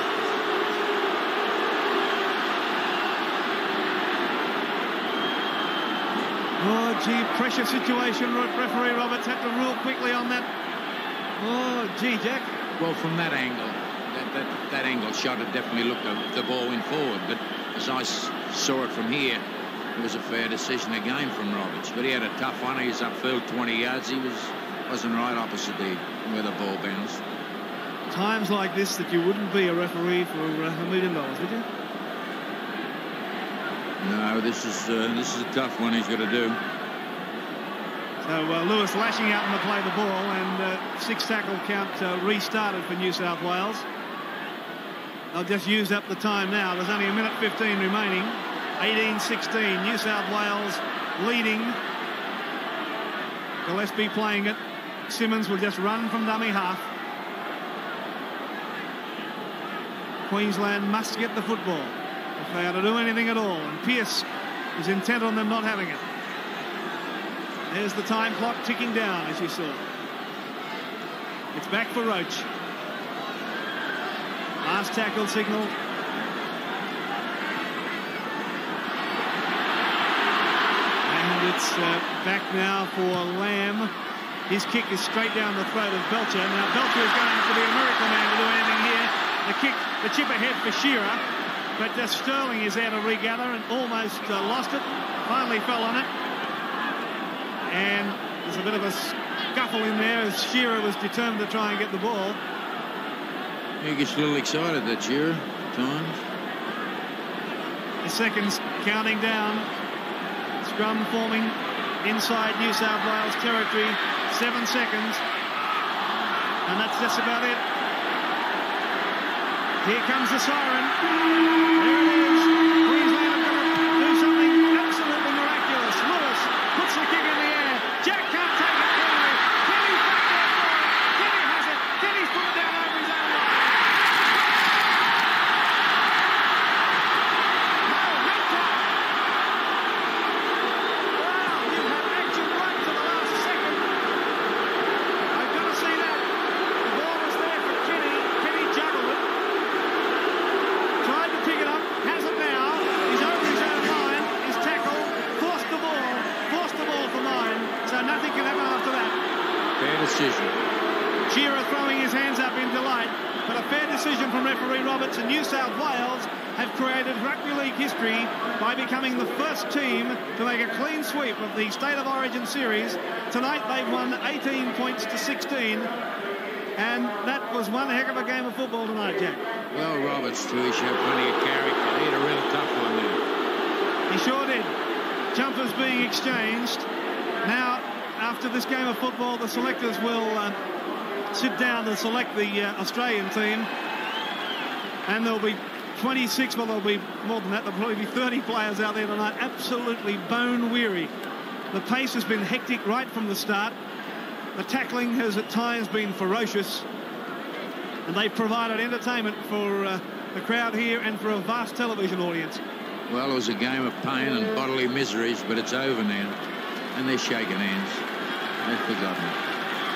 Oh, gee, pressure situation. Referee Roberts had to rule quickly on that. Oh, gee, Jack. Well, from that angle, that angle shot, it definitely looked the ball went forward. But as I saw it from here, it was a fair decision again from Roberts. But he had a tough one. He was upfield 20 yards. He wasn't right opposite where the ball bounced. Times like this that you wouldn't be a referee for $1 million, would you? No, this is a tough one he's got to do. So Lewis lashing out to play the ball, and 6 tackle count restarted for New South Wales. They'll just use up the time now. There's only 1:15 remaining. 18-16. New South Wales leading. Gillespie playing it. Simmons will just run from dummy half. Queensland must get the football if they are to do anything at all. And Pearce is intent on them not having it. There's the time clock ticking down, as you saw. It's back for Roach. Last tackle signal. And it's back now for Lamb. His kick is straight down the throat of Belcher. Now Belcher is going to have to be a miracle man to do anything here. The chip ahead for Shearer. But Sterling is there to regather and almost lost it. Finally fell on it. And there's a bit of a scuffle in there as Shearer was determined to try and get the ball. He gets a little excited, that Shearer, at times. The seconds counting down. Scrum forming inside New South Wales territory. 7 seconds. And that's just about it. Here comes the siren. There it is. Queensland are going to do something absolutely miraculous. Lewis puts the kick in the air. Jack can't take it clearly. Kenny's back there for it. Kenny has it. Kenny's put it down over his own line. No, no time. Wow, you have action right to the last second. I've got to see that. The ball was there for Kenny. Kenny juggled it. Tried to pick it up, has it now. He's over his own line. His tackle forced the ball for mine. So nothing can happen after that. Fair decision. Shearer throwing his hands up in delight, but a fair decision from referee Roberts. And New South Wales have created rugby league history by becoming the first team to make a clean sweep of the State of Origin series. Tonight they've won 18 points to 16. And that was one heck of a game of football tonight, Jack. Well, Roberts, too, he showed plenty of character. He had a real tough one there. He sure did. Jumpers being exchanged. Now, after this game of football, the selectors will sit down to select the Australian team. And there'll be 26, well, there'll be more than that. There'll probably be 30 players out there tonight, absolutely bone-weary. The pace has been hectic right from the start. The tackling has at times been ferocious. And they've provided entertainment for the crowd here and for a vast television audience. Well, it was a game of pain and bodily miseries, but it's over now. And they're shaking hands. They've forgotten it.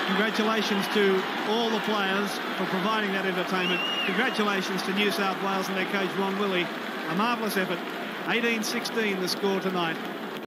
Congratulations to all the players for providing that entertainment. Congratulations to New South Wales and their coach, Ron Willey. A marvellous effort. 18-16 the score tonight.